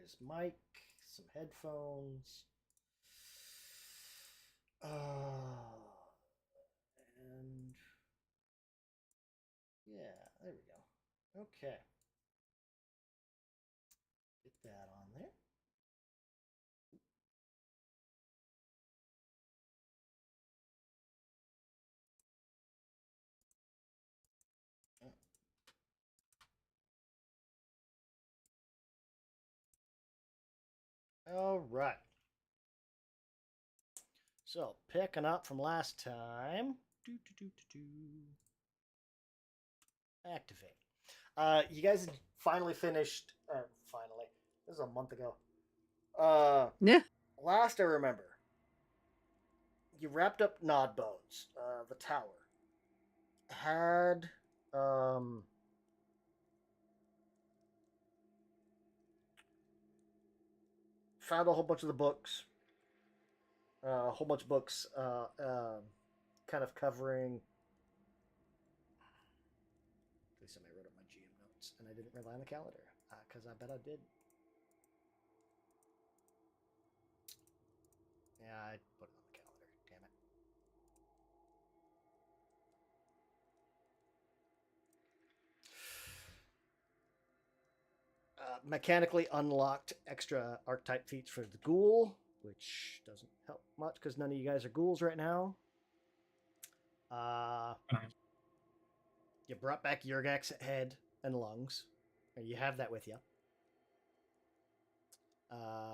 his mic, some headphones. And yeah, there we go. Okay. Get that on there. All right. So, picking up from last time. Activate. You guys finally finished. Finally, this is a month ago. Yeah. Last I remember, you wrapped up Nod Bones, the tower. Had um, found a whole bunch of the books. A whole bunch of books, kind of covering. At least I wrote up my GM notes, and I didn't rely on the calendar because I bet I did. Yeah, I put it on the calendar. Damn it. Mechanically unlocked extra archetype feats for the ghoul, which doesn't help much because none of you guys are ghouls right now. Uh, you brought back Yurgak's head and lungs. You have that with you.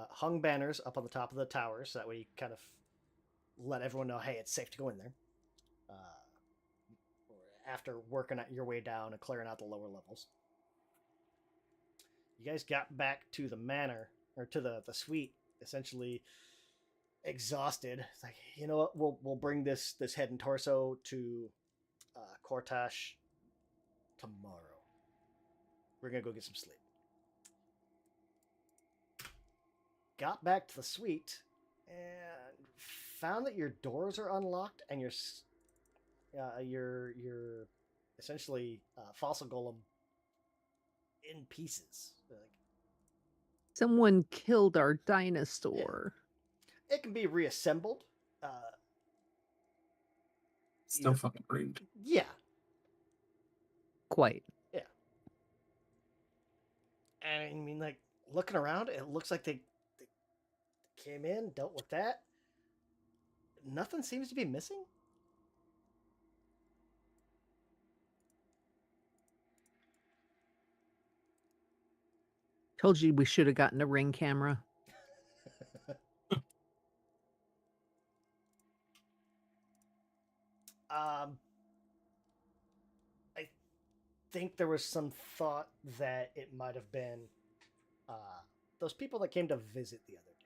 Hung banners up on the top of the tower, so that way you kind of let everyone know, hey, it's safe to go in there. After working your way down and clearing out the lower levels. You guys got back to the manor, or to the suite, essentially exhausted. It's like, you know what, we'll bring this head and torso to Kortash tomorrow. We're gonna go get some sleep. Got back to the suite and found that your doors are unlocked and your essentially fossil golem in pieces. Like, Someone killed our yeah, dinosaur. it can be reassembled. Uh, Still fucking rude. Yeah, Quite. yeah. And I mean, like, looking around, it looks like they came in, dealt with that. Nothing seems to be missing. Told you we should have gotten a ring camera. um, I think there was some thought that it might have been uh, those people that came to visit the other day.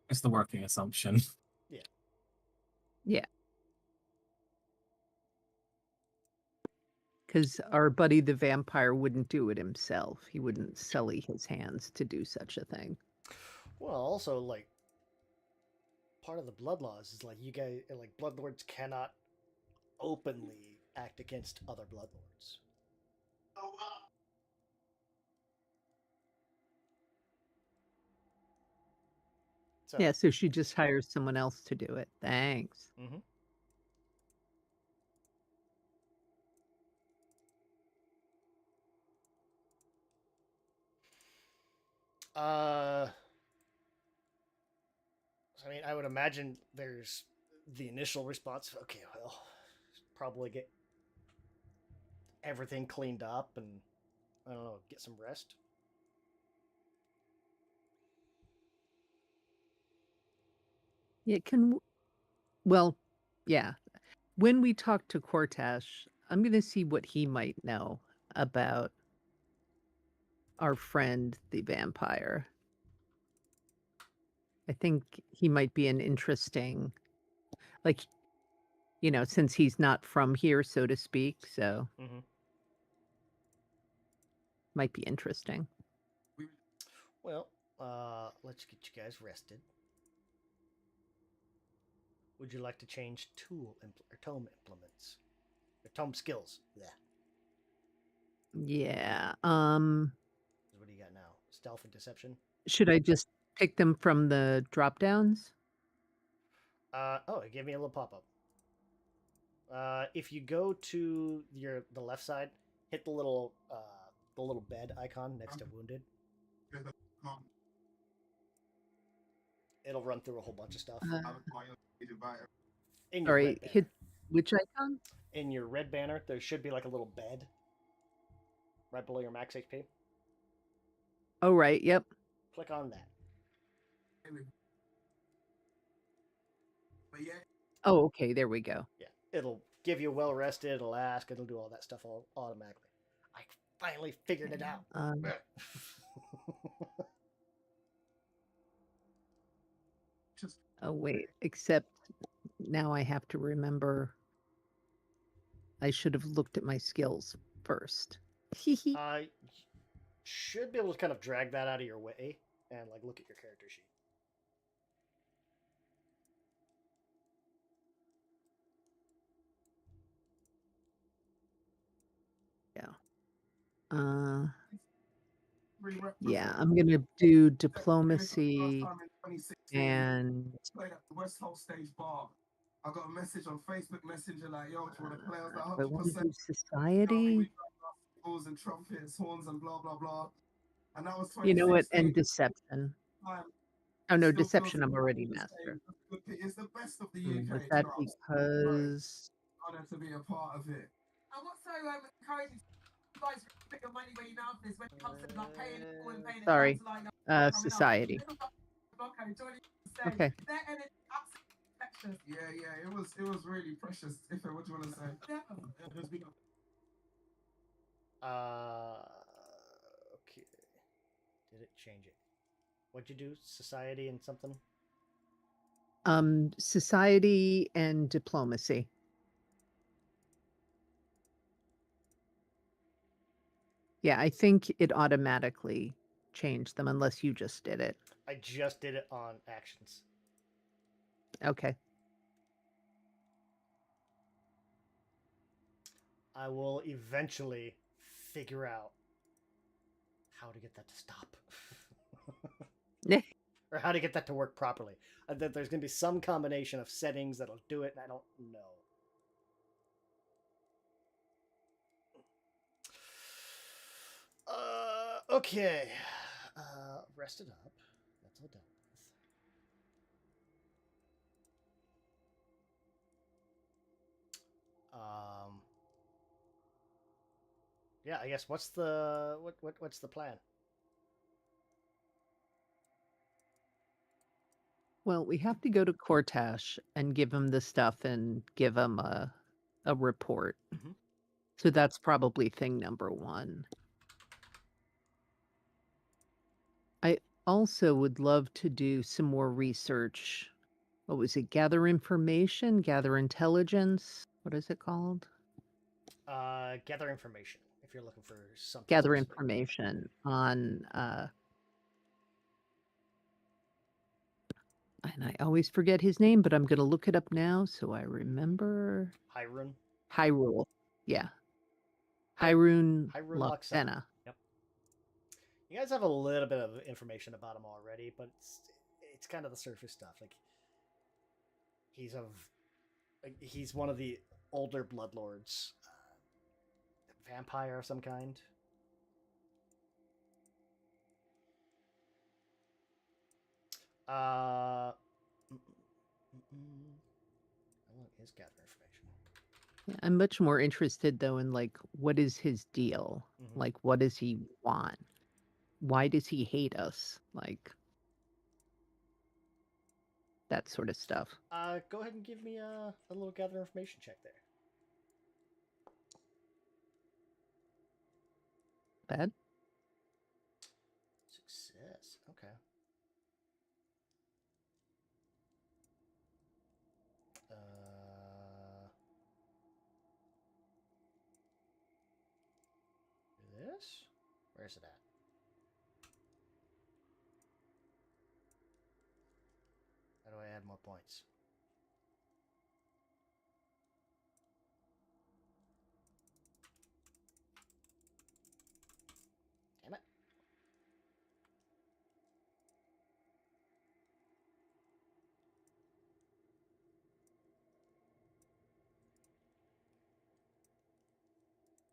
It's the working assumption. Yeah. Yeah. Because our buddy the vampire wouldn't do it himself. He wouldn't sully his hands to do such a thing. Well, also, like, part of the blood laws is like you guys, like, bloodlords cannot openly act against other bloodlords. So, Yeah, so she just hires someone else to do it. Thanks. mm-hmm. I mean, I would imagine there's the initial response. Okay, well, probably get everything cleaned up and, I don't know, get some rest. Yeah, well, yeah. When we talk to Cortash, I'm going to see what he might know about our friend the vampire. I think he might be an interesting, like, since he's not from here, so to speak, so Mm-hmm. might be interesting. Well, let's get you guys rested. Would you like to change tool or tome implements or tome skills? Yeah. Yeah. What do you got now? Stealth and deception? Should I just pick them from the drop downs? Oh, it gave me a little pop-up. If you go to the left side, hit the little bed icon next to wounded. It'll run through a whole bunch of stuff. In your Sorry, red banner. hit which icon? In your red banner, there should be like a little bed right below your max HP. Oh, right. Yep. Click on that. Oh, okay. There we go. Yeah, it'll give you well rested. It'll ask. It'll do all that stuff all automatically. I finally figured it out. Oh, wait. Except now I have to remember. I should have looked at my skills first. I should be able to kind of drag that out of your way and like look at your character sheet. Yeah, I'm gonna do diplomacy and West Whole Stage Bar. I got a message on Facebook Messenger like, "Yo, do you want to play?" I was like, I want to do 100%. society. Balls and trumpets, horns and blah blah blah. And that was You know what? 2016. And deception. Time. Oh no, Still deception. feels I'm already the master. same. It's the best of the Was UK. that You know, I'm so because? honored to be a part of it. And what's so encouraging? You guys put your money where your mouth is when it comes to like paying it all and paying it Sorry. down to like Society. Okay. Yeah, it was really precious. If what do you want to say? Yeah. Okay. Did it change it? What'd you do? Society and something? Society and diplomacy. Yeah, I think it automatically changed them unless you just did it. I just did it on actions. Okay. I will eventually figure out how to get that to stop. Or how to get that to work properly. That there's going to be some combination of settings that'll do it, and I don't know. Okay. Rest it up. That's all done with. Yeah, I guess what's the what's the plan? Well, we have to go to Cortash and give him the stuff and give him a report. Mhm. So that's probably thing number one. I also would love to do some more research. What was it? Gather information, gather intelligence. What is it called? Gather information if you're looking for something. Gather specific. information on and I always forget his name, but I'm going to look it up now so I remember. Hyrule. Hyrule. Yeah. Hyrule Luxon. Locthena. Yep. You guys have a little bit of information about him already, but it's kind of the surface stuff. Like he's one of the older bloodlords, vampire of some kind. I want his gather information. Yeah, I'm much more interested though in like what is his deal? Mhm. Like what does he want? Why does he hate us? Like that sort of stuff. Go ahead and give me a little gather information check there. Bad? Success. Okay. This? Where's it at? How do I add more points?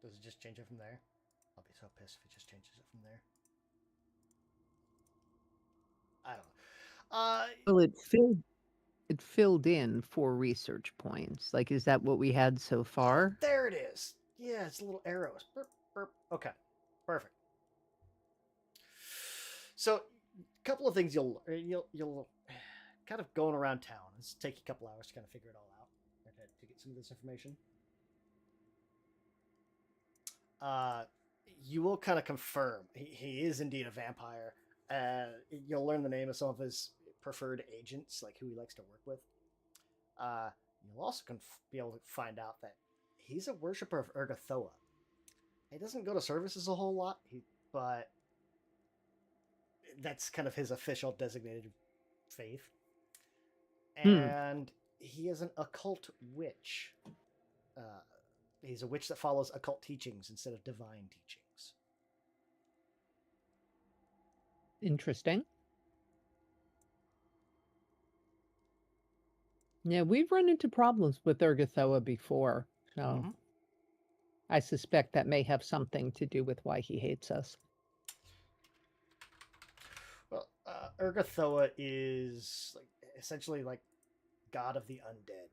Does it just change it from there? I'll be so pissed if it just changes it from there. I don't know. Well, it filled in 4 research points. Like, is that what we had so far? There it is. Yeah, it's little arrows. Burp, burp. Okay, perfect. So, a couple of things you'll kind of going around town. It's take you a couple hours to kind of figure it all out, to get some of this information. You will kind of confirm he is indeed a vampire. You'll learn the name of some of his preferred agents, like who he likes to work with. You'll also be able to find out that he's a worshiper of Urgathoa. He doesn't go to services a whole lot, but that's kind of his official designated faith. And he is an occult witch. He's a witch that follows occult teachings instead of divine teachings. Interesting. Yeah, we've run into problems with Urgathoa before, so I suspect that may have something to do with why he hates us. Well, Urgathoa is essentially like god of the undead.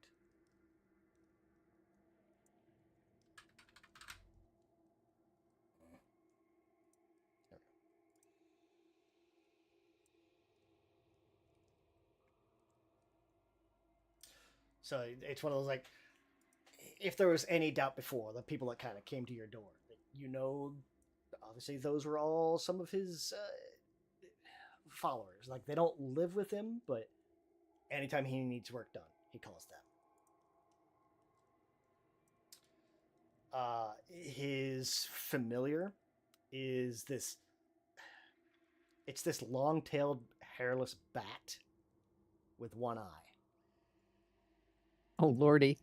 So it's one of those, like, if there was any doubt before, the people that kind of came to your door, obviously those were all some of his followers. Like, they don't live with him, but anytime he needs work done, he calls them. His familiar is this. It's this long-tailed, hairless bat with one eye. Oh, lordy.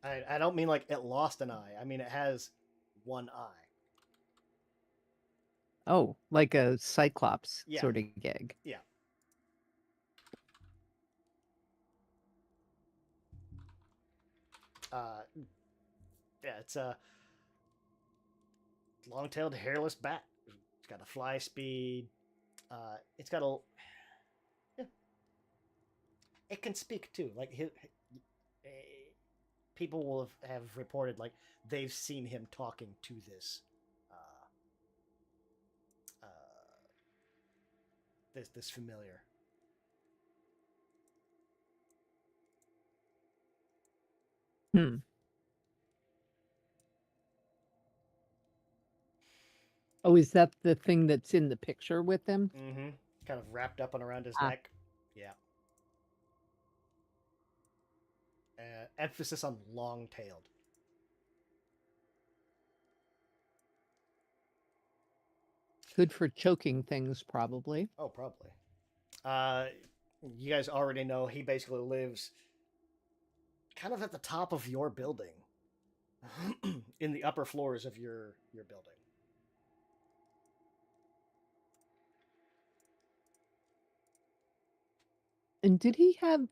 I don't mean like it lost an eye. I mean it has one eye. Oh, like a Cyclops sort of gig. Yeah. It's a long-tailed, hairless bat. It's got a fly speed. It's got a. Yeah. It can speak too. Like people will have reported like they've seen him talking to this this familiar. Oh, is that the thing that's in the picture with him? Mm-hmm. Kind of wrapped up and around his neck. Yeah. Emphasis on long-tailed. Good for choking things, probably. Oh, probably. You guys already know he basically lives kind of at the top of your building, in the upper floors of your building. And did he have,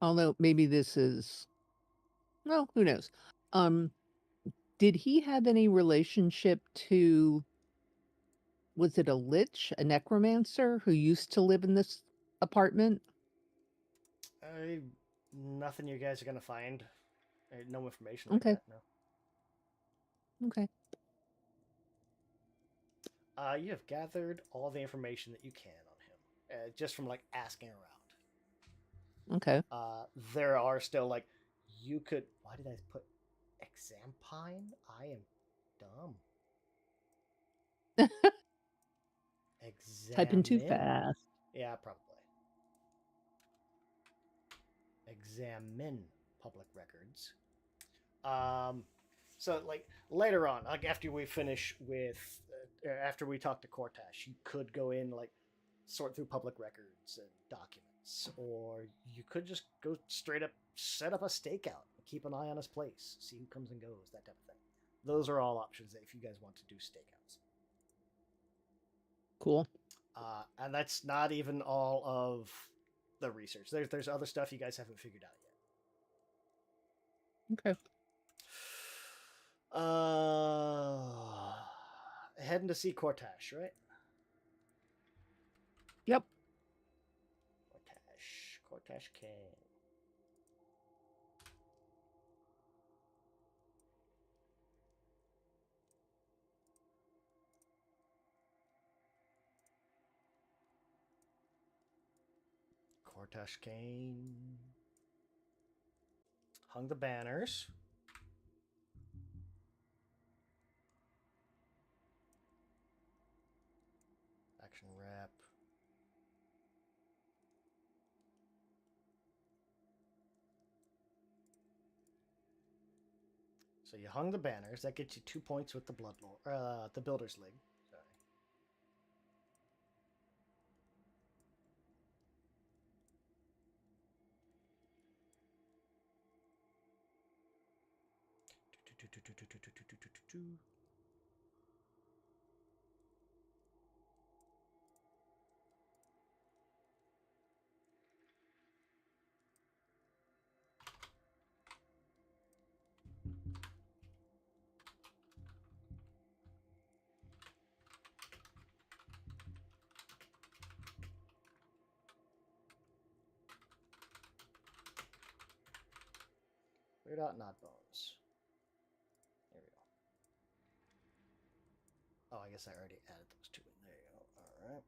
although maybe this is, well, who knows? Did he have any relationship to, was it a lich, a necromancer who used to live in this apartment? Nothing you guys are gonna find. No information Okay. like that. No. Okay. You have gathered all the information that you can on him, just from like asking around. Okay. There are still like you could. Why did I put Exampine? I am dumb. Typing too fast. Yeah, probably. Examine public records. So like later on, like after we finish with, after we talk to Cortash, you could go in like sort through public records and documents, or you could just go straight up set up a stakeout, keep an eye on his place, see who comes and goes, that type of thing. Those are all options if you guys want to do stakeouts. Cool. And that's not even all of the research. There's other stuff you guys haven't figured out yet. Okay. Heading to see Cortash, right? Yep. Cortash King. Cortash Kane hung the banners. Action rep. So you hung the banners. That gets you 2 points with the the Builders League. Sorry. Weird out not bones. There we go. Oh, I guess I already added those two in. There you go. All right.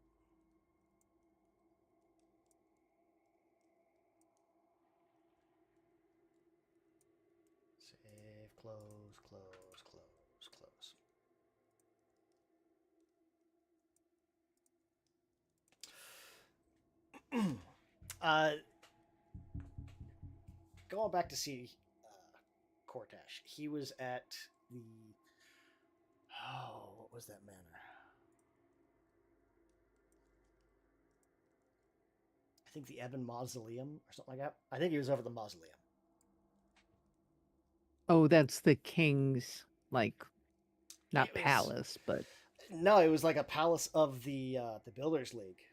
Save, close, close, close, close. Going back to see Cortash, he was at the what was that manor? I think the Ebon Mausoleum or something like that. I think he was over the mausoleum. Oh, that's the king's, like, not It was- palace, but No, it was like a palace of the Builders League.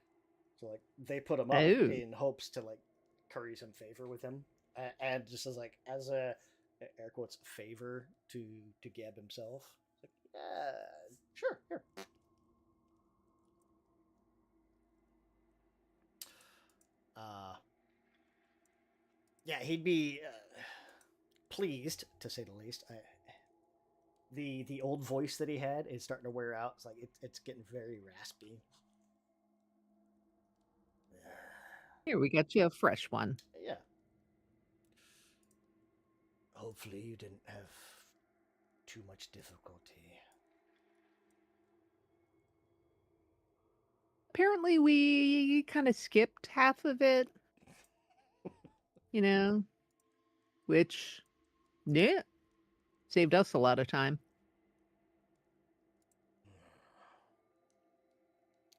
So like they put him up Oh. in hopes to like curry some favor with him, and just as a air quotes favor to Geb himself. It's like, yeah, sure, here. Yeah, he'd be pleased to say the least. The old voice that he had is starting to wear out. It's like it's getting very raspy. here we got you a fresh one. Yeah. Hopefully you didn't have too much difficulty. Apparently, we kind of skipped half of it, you know, which, yeah, saved us a lot of time.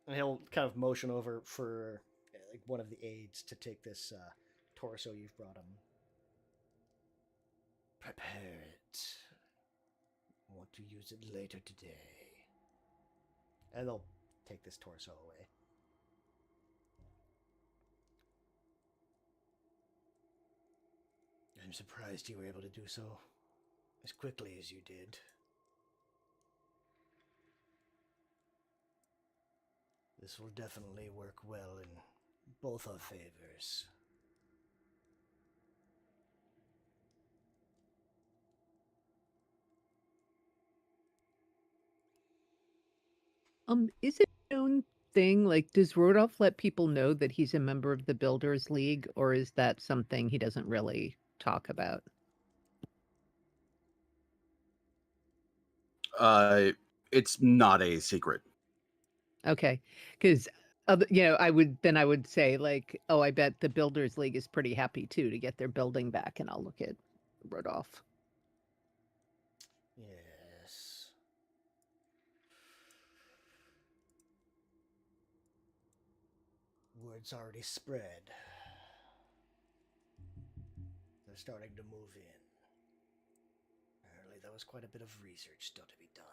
And he'll kind of motion over for like one of the aides to take this torso you've brought him. Prepare it. I want to use it later today. And they'll take this torso away. I'm surprised you were able to do so as quickly as you did. This will definitely work well in both our favors. Is it a known thing? Like, does Rodolph let people know that he's a member of the Builders League, or is that something he doesn't really talk about? It's not a secret. Okay, because I would say like, oh, I bet the Builders League is pretty happy too to get their building back, and I'll look at Rodolph. Yes. Word's already spread. They're starting to move in. Apparently, there was quite a bit of research still to be done.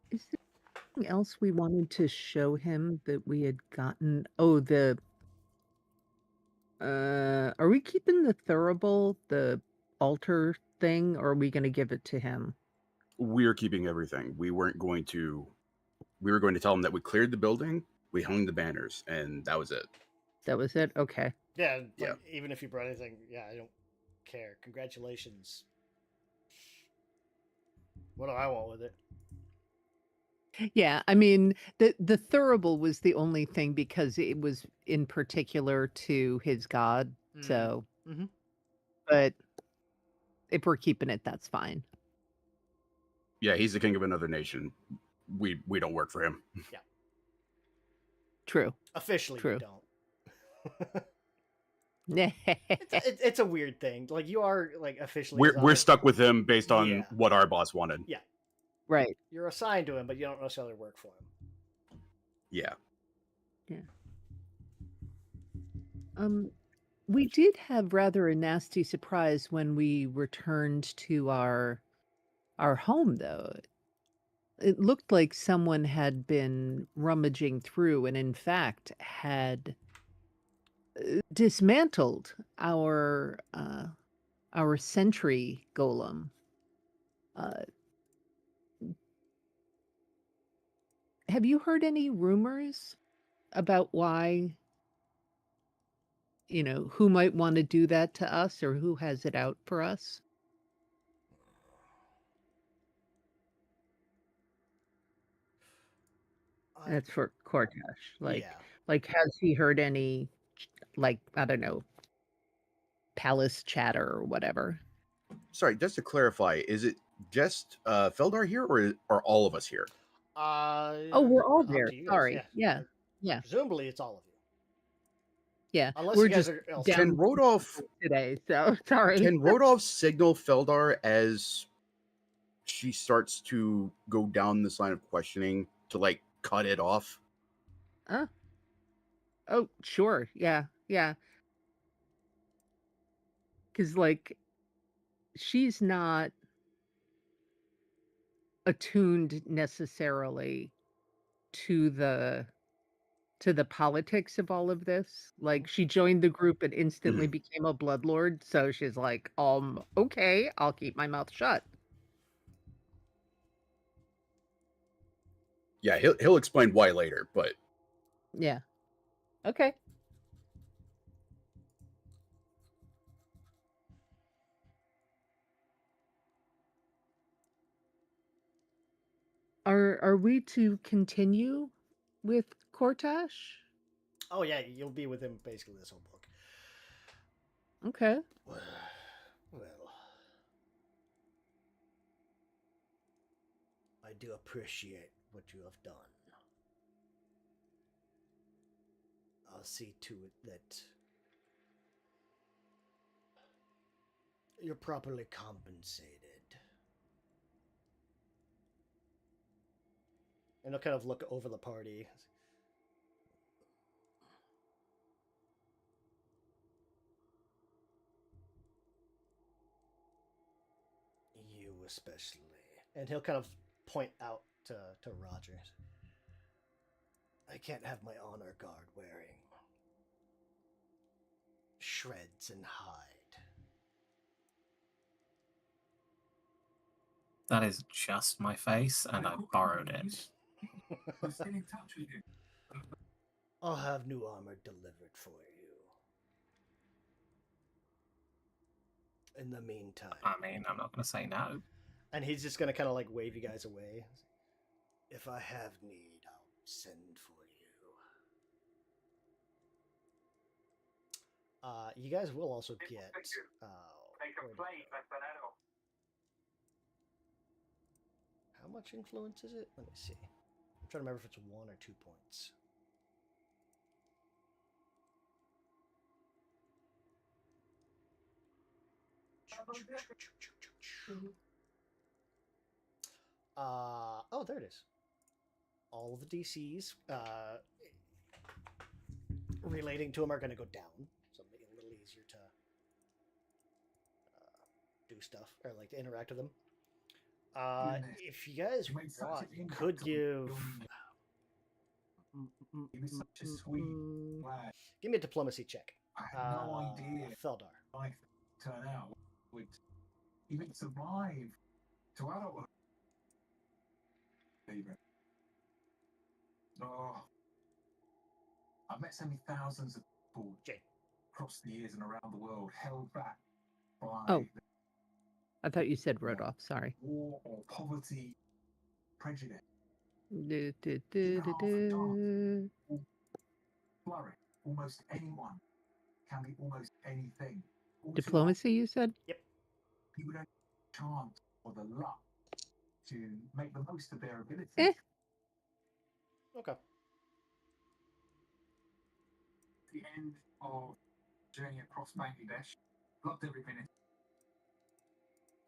Is there anything else we wanted to show him that we had gotten? Oh, Are we keeping the Thurible, the altar thing, or are we going to give it to him? We're keeping everything. We weren't going to. We were going to tell him that we cleared the building, we hung the banners, and that was it. That was it? Okay. Yeah, Yeah. like, even if you brought anything, yeah, I don't care. Congratulations. What do I want with it? Yeah, I mean, the Thurible was the only thing because it was in particular to his god. So, Mhm. but if we're keeping it, that's fine. Yeah, he's the king of another nation. We don't work for him. True. Officially, True. we don't. It's a weird thing. Like, you are, like, officially. We're stuck with him based on Yeah. what our boss wanted. Yeah. Right. You're assigned to him, but you don't necessarily work for him. Yeah. We did have rather a nasty surprise when we returned to our home, though. It looked like someone had been rummaging through and, in fact, had dismantled our sentry golem. Have you heard any rumors about why, who might want to do that to us or who has it out for us? That's for Cortash. Yeah. Like, has he heard any, like, I don't know, palace chatter or whatever? Sorry, just to clarify, is it just Feldar here, or are all of us here? Oh, we're all up there. to you guys, Sorry. Yeah. Yeah. Presumably, it's all of you. Yeah. Unless We're you guys just are else. down Can Rodolph today. So sorry. can Rodolph signal Feldar as she starts to go down this line of questioning to like cut it off? Oh, sure. Yeah. Yeah. Because, like, she's not attuned necessarily to the politics of all of this. Like, she joined the group and instantly became a bloodlord, so she's like, okay, I'll keep my mouth shut. Yeah, he'll explain why later, but Yeah. Okay. Are we to continue with Cortash? Oh yeah, you'll be with him basically this whole book. Okay. Well, I do appreciate what you have done. I'll see to it that you're properly compensated. And I'll kind of look over the party. You especially. And he'll kind of point out to Rogers. I can't have my honor guard wearing shreds and hide. That is just my face, and I borrowed it. I'm still in touch with you. I'll have new armor delivered for you. In the meantime. I mean, I'm not going to say no. And he's just going to kind of like wave you guys away. If I have need, I'll send for you. You guys will also get. How much influence is it? Let me see. I'm trying to remember if it's 1 or 2 points. Oh, there it is. All of the DCs relating to them are going to go down, so it'll make it a little easier to do stuff or like to interact with them. If you guys want, you could give. Give me a diplomacy check. I had no idea Feldar. life would turn out. Would even survive to adulthood. David. Oh, I've met so many thousands of people Jake. across the years and around the world held back by Oh. I thought you said Rodolph. Sorry. war or poverty, prejudice. Du, du, du, du, du. Flourish. Almost anyone can be almost anything. All too Diplomacy, you said? Yep. people don't have the chance or the luck to make the most of their abilities. Okay. The end of journey across Bangladesh, loved every minute.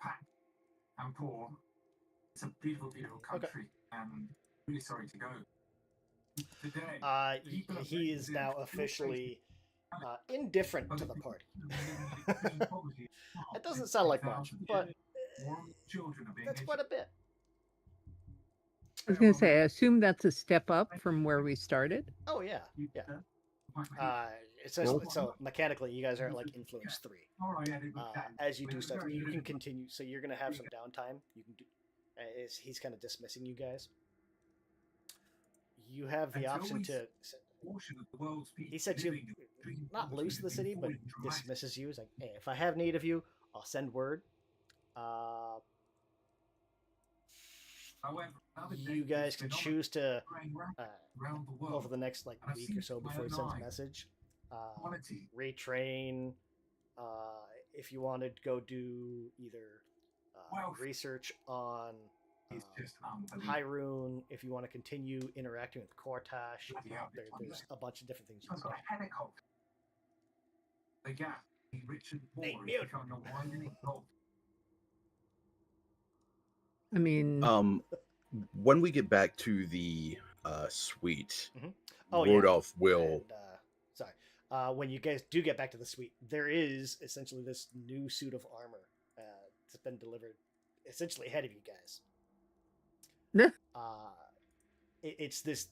Packed and poor. It's a beautiful, beautiful country, and really sorry to go. Today, He is now officially indifferent to the party. It doesn't sound like much, but that's quite a bit. I was going to say, I assume that's a step up from where we started. Oh yeah, yeah. So mechanically, you guys are at like influence 3. As you do stuff, you can continue. So you're gonna have some downtime. You can do. He's kind of dismissing you guys. You have the option to. He said you not loose the city, but dismisses you. He's like, hey, if I have need of you, I'll send word. You guys can choose to over the next like week or so before he sends a message. Retrain. If you wanted to go do either research on Hyrule, if you want to continue interacting with Cortash, there's a bunch of different things you can do. The gap between rich and poor Hey, is becoming a widening gulf. I mean, when we get back to the suite, Oh, Rodolph will. And, sorry. When you guys do get back to the suite, there is essentially this new suit of armor that's been delivered essentially ahead of you guys. It's this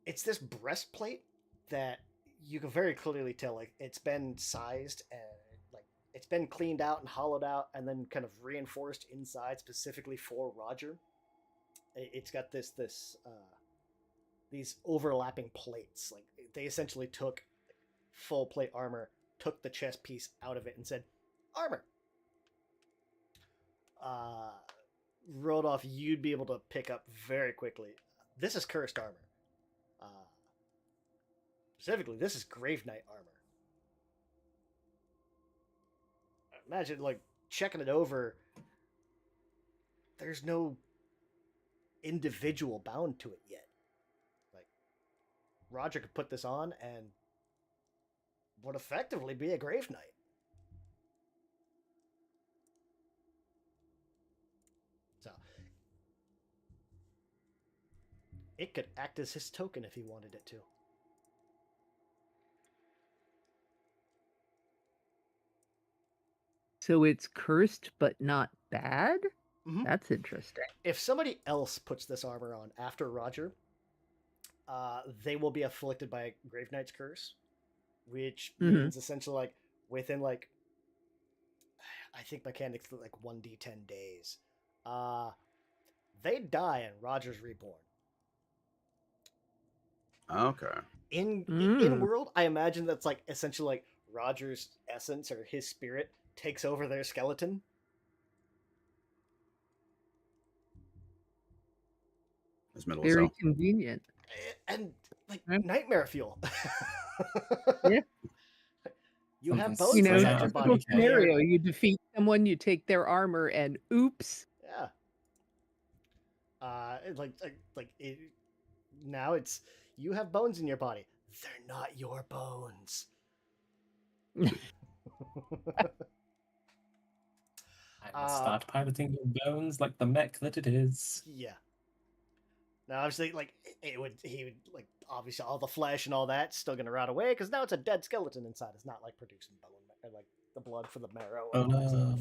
it's this breastplate that you can very clearly tell like it's been sized and like it's been cleaned out and hollowed out and then kind of reinforced inside specifically for Roger. It's got these overlapping plates. Like they essentially took full plate armor, took the chest piece out of it, and said, "Armor." Rodolph, you'd be able to pick up very quickly. This is cursed armor. Specifically, this is Grave Knight armor. Imagine like checking it over. There's no individual bound to it yet. Like Roger could put this on and would effectively be a Grave Knight. So it could act as his token if he wanted it to. so it's cursed but not bad? Mm-hmm. That's interesting. If somebody else puts this armor on after Roger, they will be afflicted by Grave Knight's curse, which means essentially like within like I think mechanics like 1d10 days, they die and Roger's reborn. Okay. In world, I imagine that's like essentially like Roger's essence or his spirit takes over their skeleton. Very convenient. And like nightmare fuel. Yeah. You have both. You know, your body. Scenario, you defeat someone, you take their armor, and oops. Yeah. Now it's you have bones in your body. They're not your bones. I will start piloting your bones like the mech that it is. Yeah. Now, obviously, like he would like obviously all the flesh and all that's still gonna rot away because now it's a dead skeleton inside. It's not like producing bone and like the blood for the marrow and all that stuff.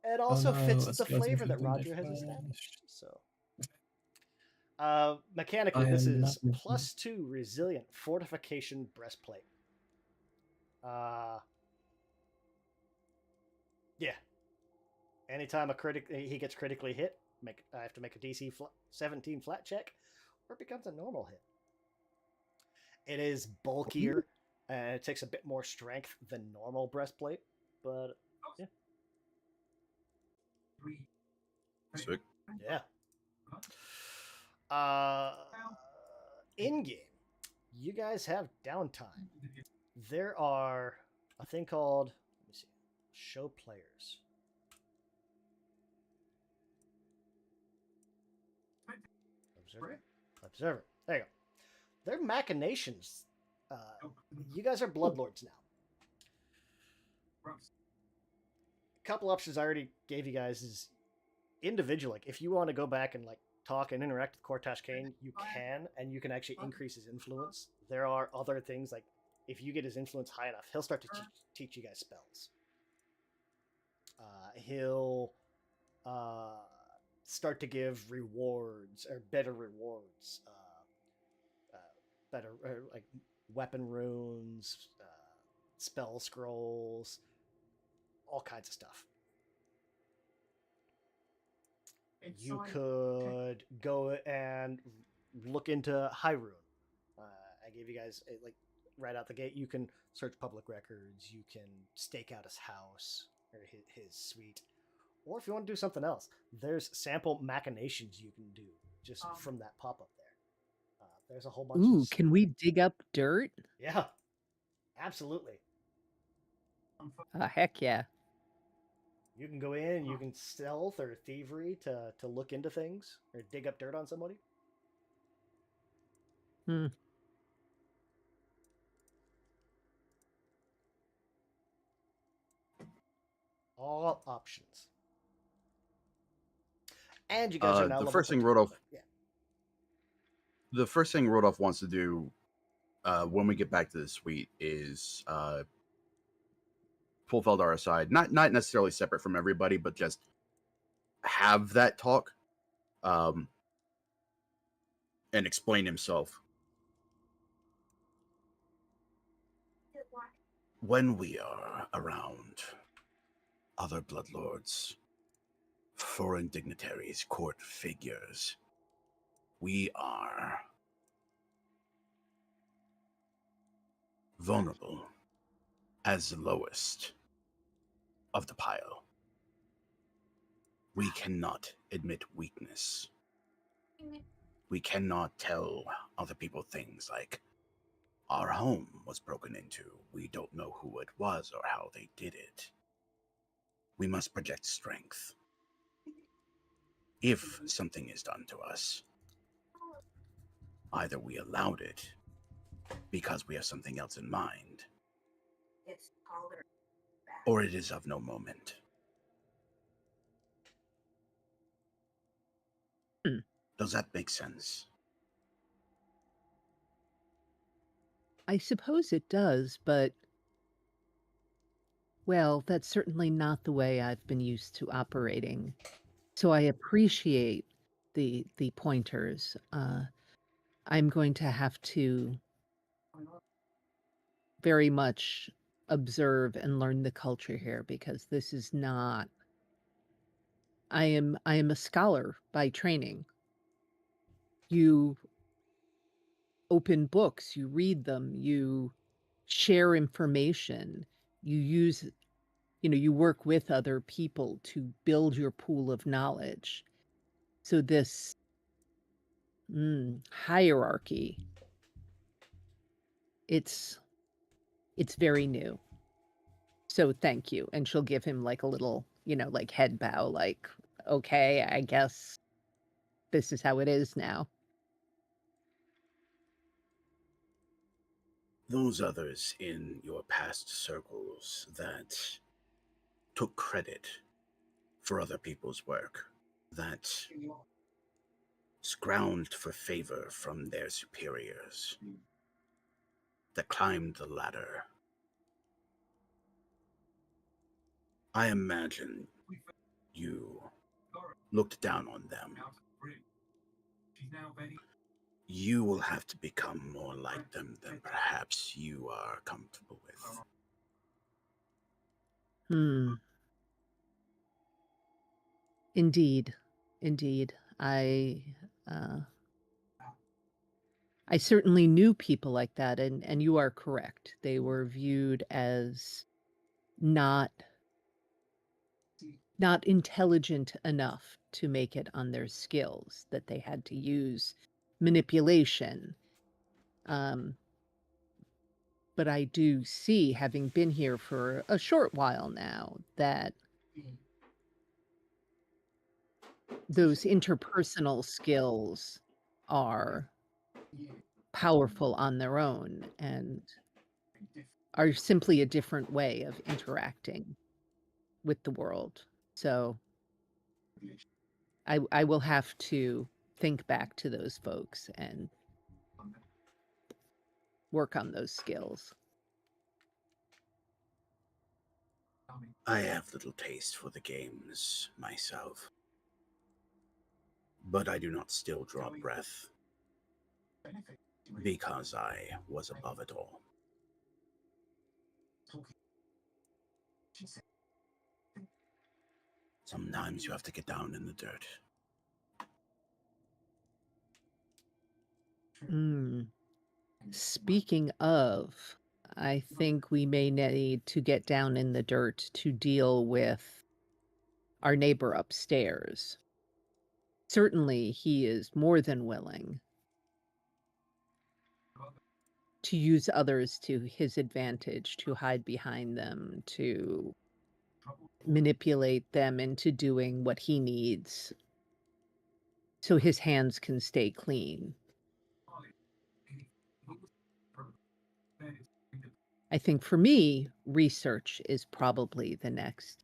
But it also fits the flavor that Roger has established. So Mechanically, I this am is not- +2 resilient fortification breastplate. Yeah. Anytime he gets critically hit, I have to make a DC 17 flat check, or it becomes a normal hit. It is bulkier, and it takes a bit more strength than normal breastplate, but yeah. Sick. Yeah. Uh, in game, you guys have downtime. There are a thing called, let me see, show players. Observer? Observer. There you go. They're machinations. You guys are bloodlords now. A couple options I already gave you guys is individual. Like, if you want to go back and like talk and interact with Cortash Kane, you can, and you can actually increase his influence. There are other things like if you get his influence high enough, he'll start to teach you guys spells. He'll start to give rewards or better rewards, better like weapon runes, spell scrolls, all kinds of stuff. You could go and look into Hyrule. I gave you guys like right out the gate. You can search public records. You can stake out his house or his suite, or if you want to do something else, there's sample machinations you can do just from that pop up there. There's a whole bunch. Ooh, can we dig up dirt? Yeah, absolutely. Heck yeah. You can go in. You can stealth or thievery to look into things or dig up dirt on somebody. Hmm. All options. And you guys are now The level first thing 13. Rodolph, Yeah. the first thing Rodolph wants to do when we get back to the suite is pull Feldar aside, not necessarily separate from everybody, but just have that talk, and explain himself. When we are around other bloodlords, foreign dignitaries, court figures, we are vulnerable as the lowest of the pile. We cannot admit weakness. We cannot tell other people things like, our home was broken into. We don't know who it was or how they did it. We must project strength. If something is done to us, either we allowed it because we have something else in mind, or it is of no moment. Does that make sense? I suppose it does, but well, that's certainly not the way I've been used to operating. So I appreciate the pointers. I'm going to have to very much observe and learn the culture here because this is not I am a scholar by training. You open books, you read them, you share information, you use you work with other people to build your pool of knowledge. So this hierarchy, it's very new. So thank you. And she'll give him like a little, like head bow, like, okay, I guess this is how it is now. Those others in your past circles that took credit for other people's work, that scrounged for favor from their superiors, that climbed the ladder. I imagine you looked down on them of any. You will have to become more like them than perhaps you are comfortable with. Indeed. Indeed. Uh, I certainly knew people like that, and you are correct. They were viewed as not intelligent enough to make it on their skills, that they had to use manipulation. But I do see, having been here for a short while now, that those interpersonal skills are powerful on their own and are simply a different way of interacting with the world. So I will have to think back to those folks and work on those skills. I have little taste for the games myself, but I do not still draw breath because I was above it all. Sometimes you have to get down in the dirt. Speaking of, I think we may need to get down in the dirt to deal with our neighbor upstairs. Certainly, he is more than willing to use others to his advantage, to hide behind them, to manipulate them into doing what he needs so his hands can stay clean. I think for me, research is probably the next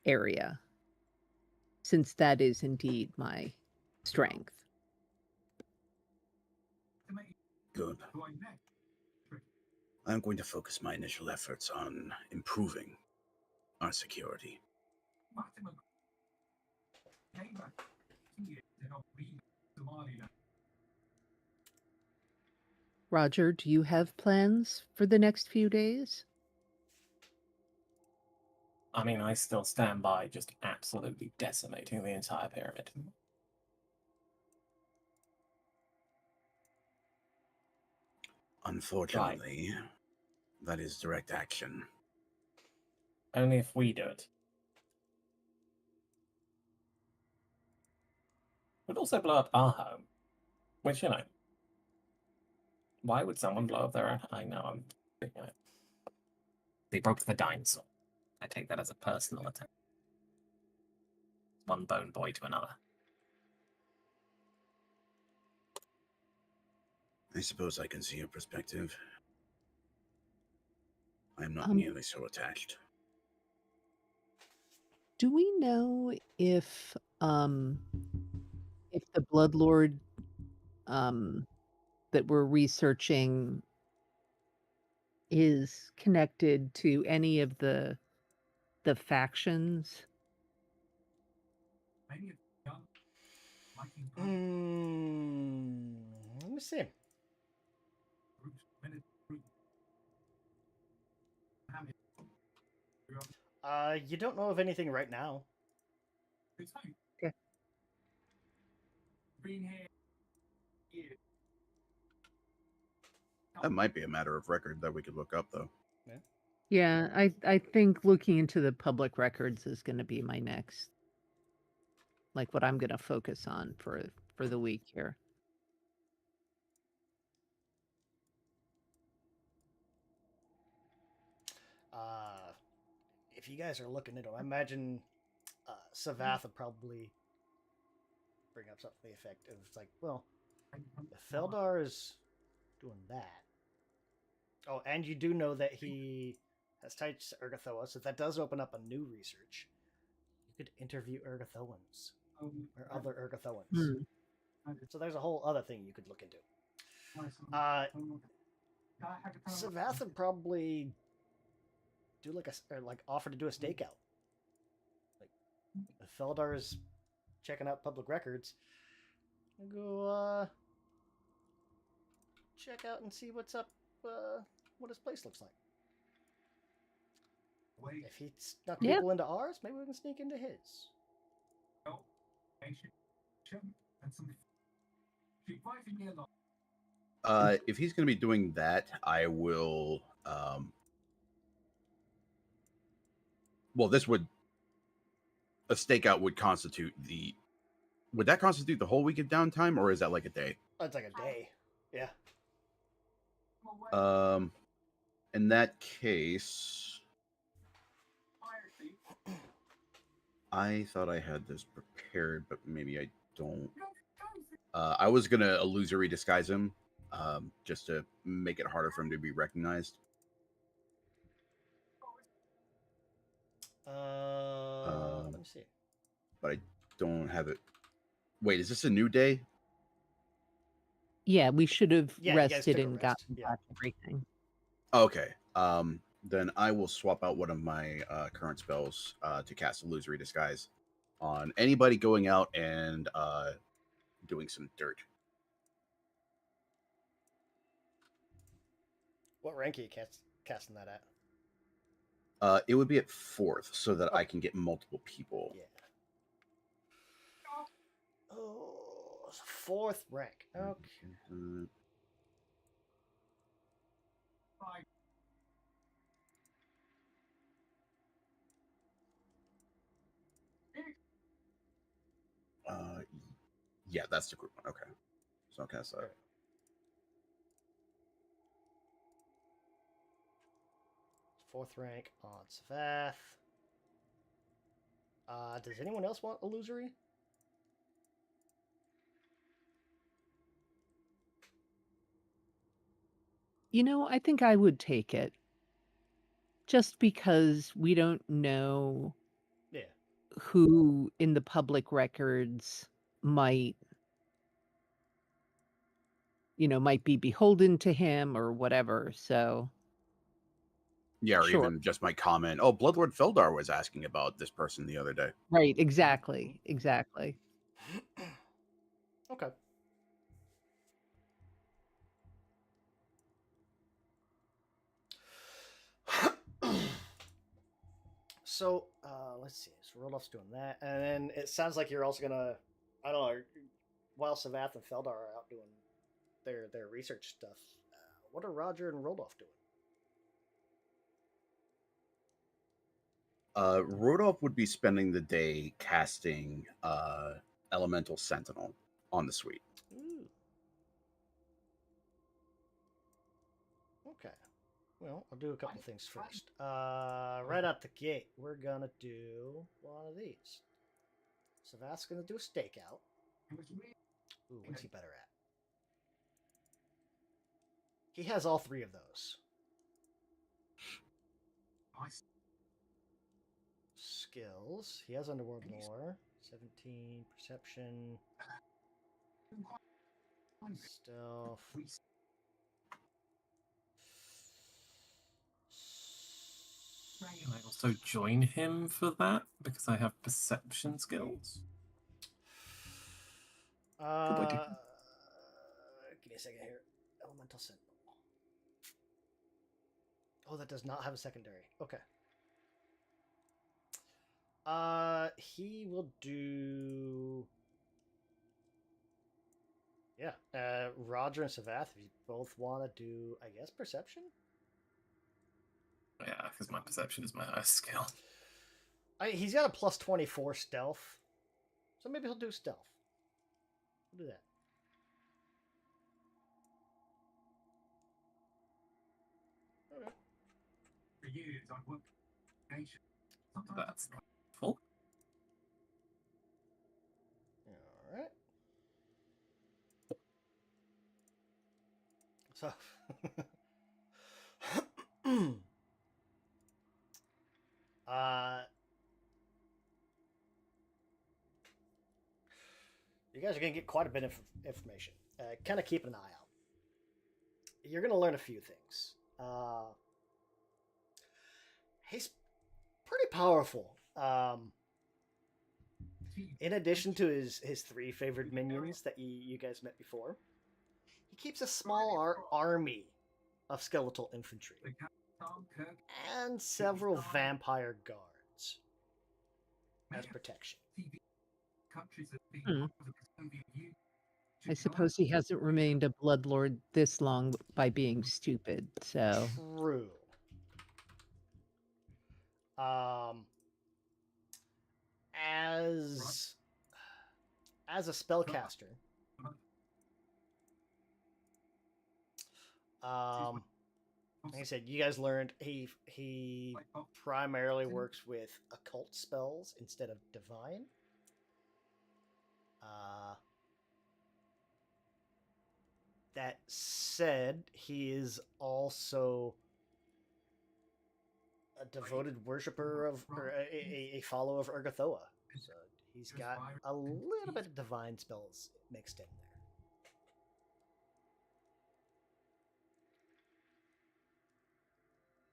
area, since that is indeed my strength. Good. I'm going to focus my initial efforts on improving our security. Roger, do you have plans for the next few days? I mean, I still stand by just absolutely decimating the entire pyramid. Unfortunately, that is direct action. Only if we do it. Would also blow up our home. Which, you know, why would someone blow up their own? I know, I'm thinking it. They broke the dinosaur. I take that as a personal attack. One bone boy to another. I suppose I can see your perspective. I am not nearly so attached. Do we know if the Bloodlord that we're researching is connected to any of the factions? Let me see. You don't know of anything right now. Okay. That might be a matter of record that we could look up, though. Yeah, I think looking into the public records is going to be my next, like, what I'm going to focus on for the week here. If you guys are looking into it, I imagine Savath would probably bring up something to the effect of, like, well, if Feldar is doing that. Oh, and you do know that he has ties to Ergothoa, so that does open up a new research. You could interview Ergothoans or other Ergothoans. So there's a whole other thing you could look into. Savath would probably do like offer to do a stakeout. Like, if Feldar's checking out public records, I'll go check out and see what's up. What his place looks like. Wait, If he snuck Yeah. people into ours, maybe we can sneak into his. no, patient, and some. Keep fighting me along. If he's going to be doing that, I will. Well, this would a stakeout would constitute the. Would that constitute the whole week of downtime, or is that like a day? That's like a day. Yeah. In that case, I thought I had this prepared, but maybe I don't. I was gonna illusory disguise him, just to make it harder for him to be recognized. Let me see. But I don't have it. Wait, is this a new day? Yeah, we should have Yeah, you guys rested took a and rest, gotten yeah. back everything. Okay. Then I will swap out one of my current spells to cast illusory disguise on anybody going out and doing some dirt. What rank are you casting that at? It would be at 4th, so that I can get multiple people. Yeah. Oh, it's 4th rank. Okay. Yeah, that's the group one. Okay, so I'll cast that. Alright. Fourth rank on Savath. Does anyone else want illusory? You know, I think I would take it. Just because we don't know Yeah. who in the public records might might be beholden to him or whatever. So Yeah, or sure. even just my comment. Oh, Bloodlord Feldar was asking about this person the other day. Right, exactly. Exactly. Okay. So, let's see. So Rodolph's doing that, and then it sounds like you're also gonna, I don't know, while Savath and Feldar are out doing their research stuff. What are Roger and Rodolph doing? Rodolph would be spending the day casting Elemental Sentinel on the suite. Ooh. Okay. Well, I'll do a couple things first. Right out the gate, we're gonna do one of these. Savath's gonna do a stakeout. Ooh, what's he better at? He has all 3 of those. Skills. He has Underworld Lore. 17. Perception. Stealth. Can I also join him for that because I have perception skills? Good idea. Give me a second here. Elemental Sentinel. Oh, that does not have a secondary. Okay. He will do. Yeah. Roger and Savath, if you both want to do, I guess, perception. Yeah, because my perception is my highest skill. He's got a plus 24 stealth, so maybe he'll do stealth. We'll do that. Okay. For years, I worked nation. Sometimes That's not full. All right. So, you guys are going to get quite a bit of information. Kind of keep an eye out. You're going to learn a few things. He's pretty powerful. In addition to his 3 favored minions that you guys met before, he keeps a small army of skeletal infantry and several vampire guards as protection. Hmm. I suppose he hasn't remained a bloodlord this long by being stupid, so True. As a spellcaster, like I said, you guys learned he primarily works with occult spells instead of divine. That said, he is also a devoted worshiper of, or a follower of Urgathoa. So he's got a little bit of divine spells mixed in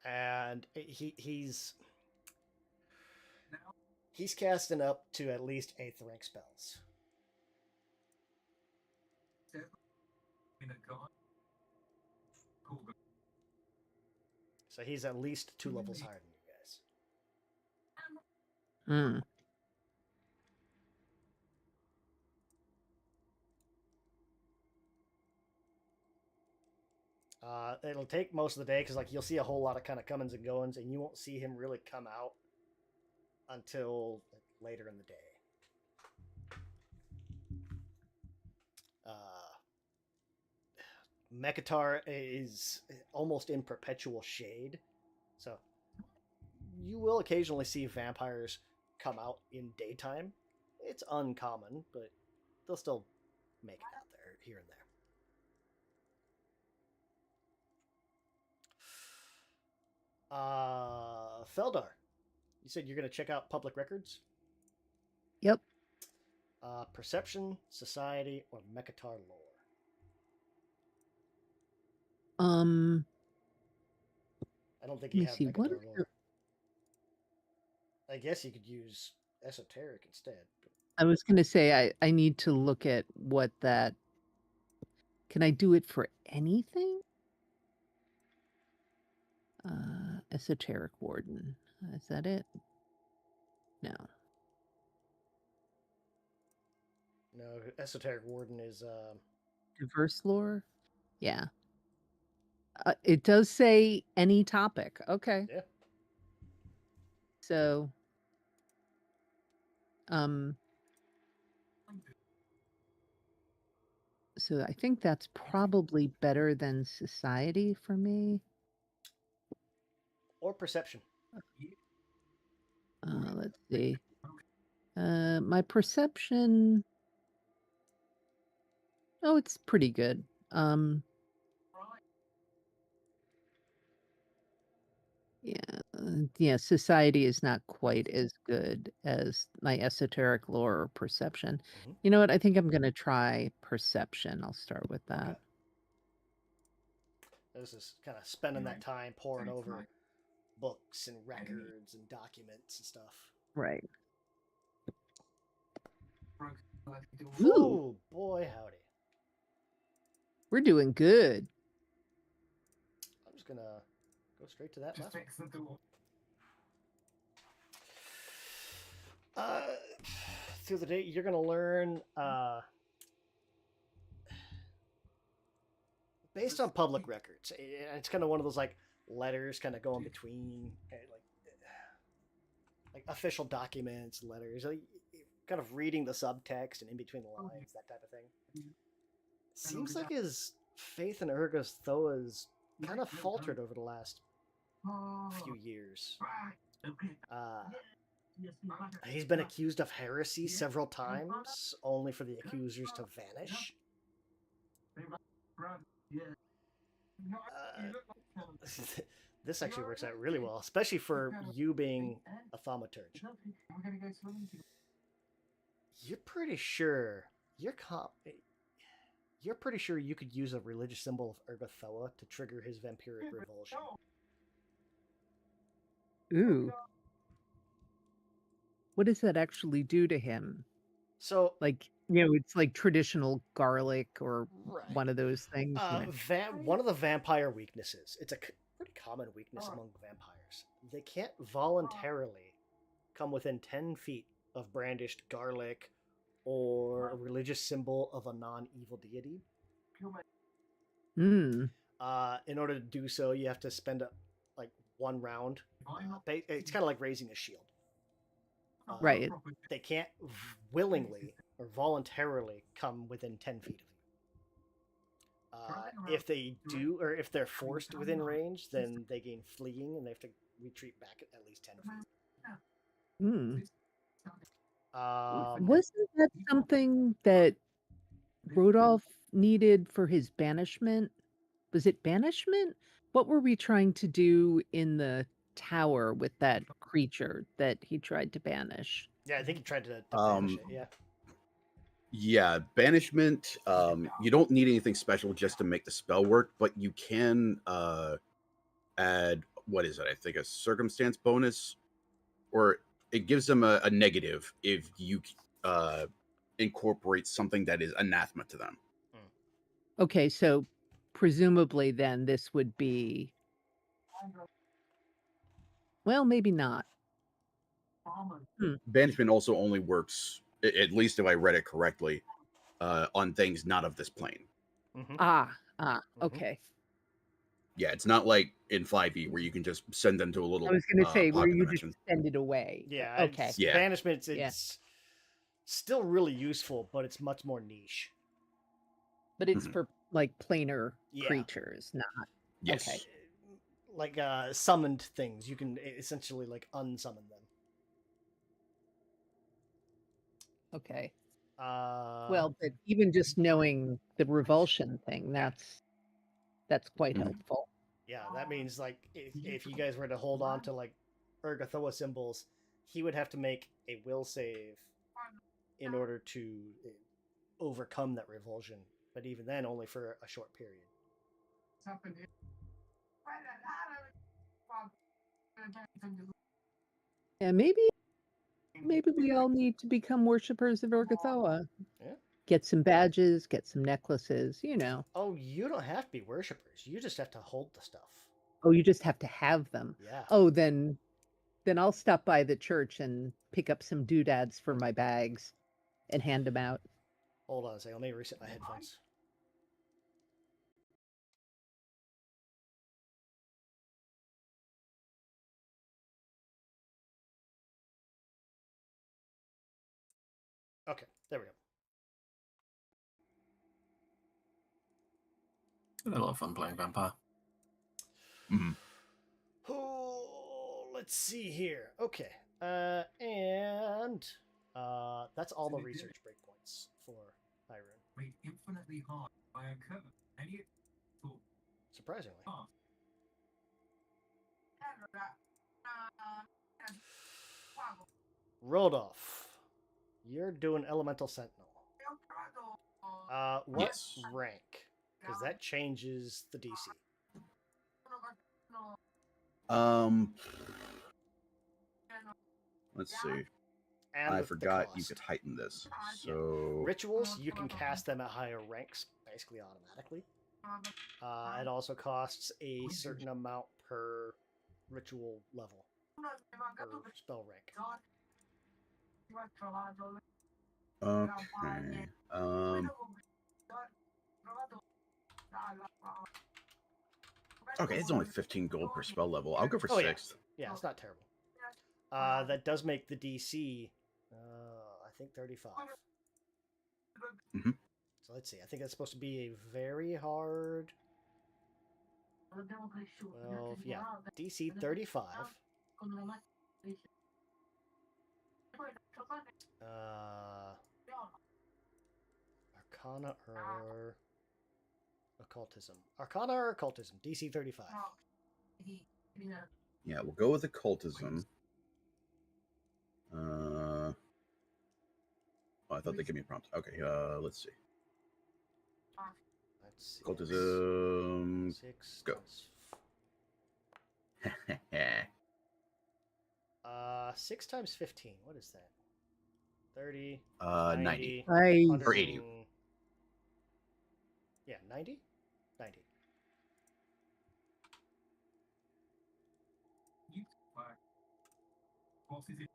there. And he's casting up to at least 8th rank spells. So he's at least 2 levels higher than you guys. Hmm. It'll take most of the day because like you'll see a whole lot of kind of comings and goings, and you won't see him really come out until like, later in the day. Mekatar is almost in perpetual shade, so you will occasionally see vampires come out in daytime. It's uncommon, but they'll still make it out there here and there. Feldar, you said you're going to check out public records? Yep. Perception, society, or Mekatar lore? I don't think you have Mekatar lore. I guess you could use esoteric instead. But... I was going to say I need to look at what that. Can I do it for anything? Esoteric warden. Is that it? No. No, esoteric warden is diverse lore. Yeah. It does say any topic. Okay. Yeah. So, so I think that's probably better than society for me. Or perception. Let's see. My perception. Oh, it's pretty good. Yeah, society is not quite as good as my esoteric lore or perception. Mhm. You know what? I think I'm going to try perception. I'll start with that. Okay. This is kind of spending that time poring over books and records and documents and stuff. Right. Ooh, boy, howdy. We're doing good. I'm just going to go straight to that last one. Through the day, you're going to learn based on public records. It's kind of one of those like letters kind of going between like official documents, letters, like, kind of reading the subtext and in between the lines, that type of thing. Seems like his faith in Urgathoa's kind of faltered over the last few years. He's been accused of heresy several times, only for the accusers to vanish. This actually works out really well, especially for you being a thaumaturge. You're pretty sure you're pretty sure you could use a religious symbol of Urgathoa to trigger his vampiric revulsion. Ooh. What does that actually do to him? So Like, it's like traditional garlic or right. one of those things. One of the vampire weaknesses. It's a pretty common weakness among vampires. They can't voluntarily come within 10 feet of brandished garlic or a religious symbol of a non-evil deity. Mm, In order to do so, you have to spend like one round. It's kind of like raising a shield. right. They can't willingly or voluntarily come within 10 feet of you. If they do, or if they're forced within range, then they gain fleeing and they have to retreat back at least 10 feet. Mm. Um, Wasn't that something that Rodolph needed for his banishment? Was it banishment? What were we trying to do in the tower with that creature that he tried to banish? yeah, I think he tried to banish it. Yeah. Yeah, banishment. You don't need anything special just to make the spell work, but you can add, what is it? I think a circumstance bonus, or it gives them a negative if you incorporate something that is anathema to them. Okay, so presumably then this would be, well, maybe not. Banishment also only works, at least if I read it correctly, on things not of this plane. Mm-hmm. Okay. Yeah, it's not like in 5e where you can just send them to a little I was going to say where pocket you dimension. just send it away. Yeah. Okay. Yeah. Banishment. Yeah. It's still really useful, but it's much more niche. But it's for like planar Yeah. creatures, not. Yes. Okay. Like summoned things, you can essentially like unsummon them. Okay. Uh, Well, but even just knowing the revulsion thing, that's quite helpful. yeah, that means like if you guys were to hold on to like Urgathoa symbols, he would have to make a will save in order to overcome that revulsion. But even then, only for a short period. Yeah, maybe we all need to become worshippers of Urgathoa. Yeah. Get some badges, get some necklaces, Oh, you don't have to be worshippers. You just have to hold the stuff. Oh, you just have to have them. Yeah. Oh, then I'll stop by the church and pick up some doodads for my bags and hand them out. Hold on a second. Let me reset my headphones. Okay, there we go. It's a lot of fun playing vampire. Mm-hmm. Oh, let's see here. Okay. And that's all the research breakpoints for Hyrule. Made infinitely hard by a curve. Any Surprisingly. Rodolph, you're doing Elemental Sentinel. What Yes. rank? Because that changes the DC. Let's see. And I the forgot you cost. could heighten this. Yeah. So Rituals, you can cast them at higher ranks, basically automatically. It also costs a certain amount per ritual level or spell rank. okay. Okay, it's only 15 gold per spell level. I'll go for 6. Yeah, it's not terrible. That does make the DC, I think 35. Mm-hmm. So let's see. I think that's supposed to be a very hard. Well, yeah, DC 35. Arcana or occultism. Arcana or occultism. DC 35. Yeah, we'll go with occultism. Oh, I thought they gave me a prompt. Okay, let's see. Let's see. Occultism. 6 Go. 6 times 15. What is that? 30, 90. 90, I 100 Or 80. and- Yeah, 90? 90. You boss is in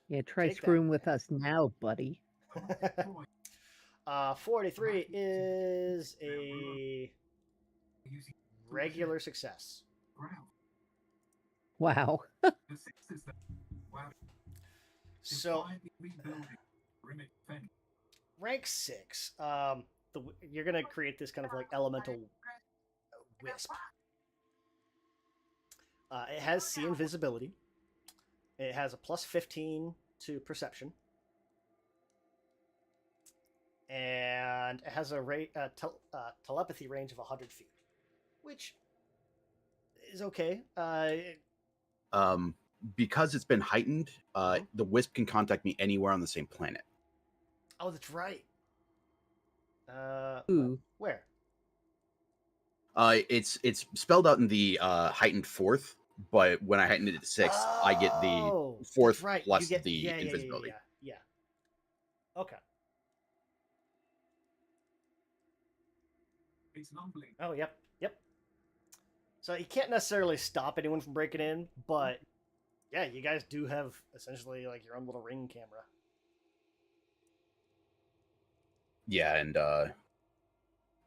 yeah, try Take that. screwing with us now, buddy. Troy 43 is a using regular success. ground. Wow. The sixes that wow. So Defiantly rebuilding perimeter defense. rank 6. You're gonna create this kind of like elemental wisp. It has see invisibility. It has a plus 15 to perception, and it has a telepathy range of 100 feet, which is okay. Because it's been heightened, the wisp can contact me anywhere on the same planet. Oh, that's right. Ooh. Where? It's spelled out in the heightened fourth, but when I heighten it to 6, I get the Oh, that's fourth right. plus You get, the yeah, invisibility. Yeah. Okay. It's humbling. Oh, yep. So you can't necessarily stop anyone from breaking in, but yeah, you guys do have essentially like your own little ring camera. Yeah, and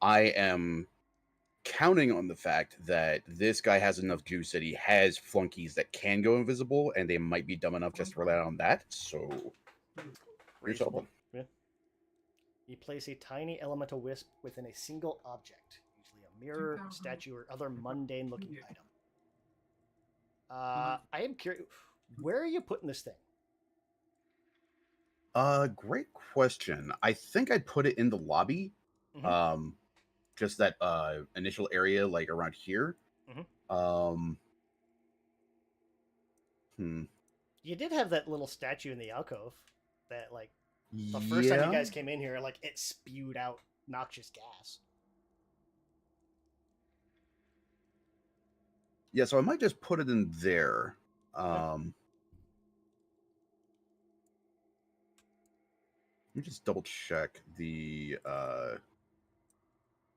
I am counting on the fact that this guy has enough juice that he has flunkies that can go invisible, and they might be dumb enough just to rely on that. So, here's Reasonable. hoping. Yeah. You place a tiny elemental wisp within a single object, usually a mirror, statue, or other mundane-looking item. I am curious, where are you putting this thing? Great question. I think I'd put it in the lobby. Mhm. Just that initial area, like around here. You did have that little statue in the alcove that, like, the first time you guys came in here, like, it spewed out noxious gas. Yeah, so I might just put it in there. Let me just double check the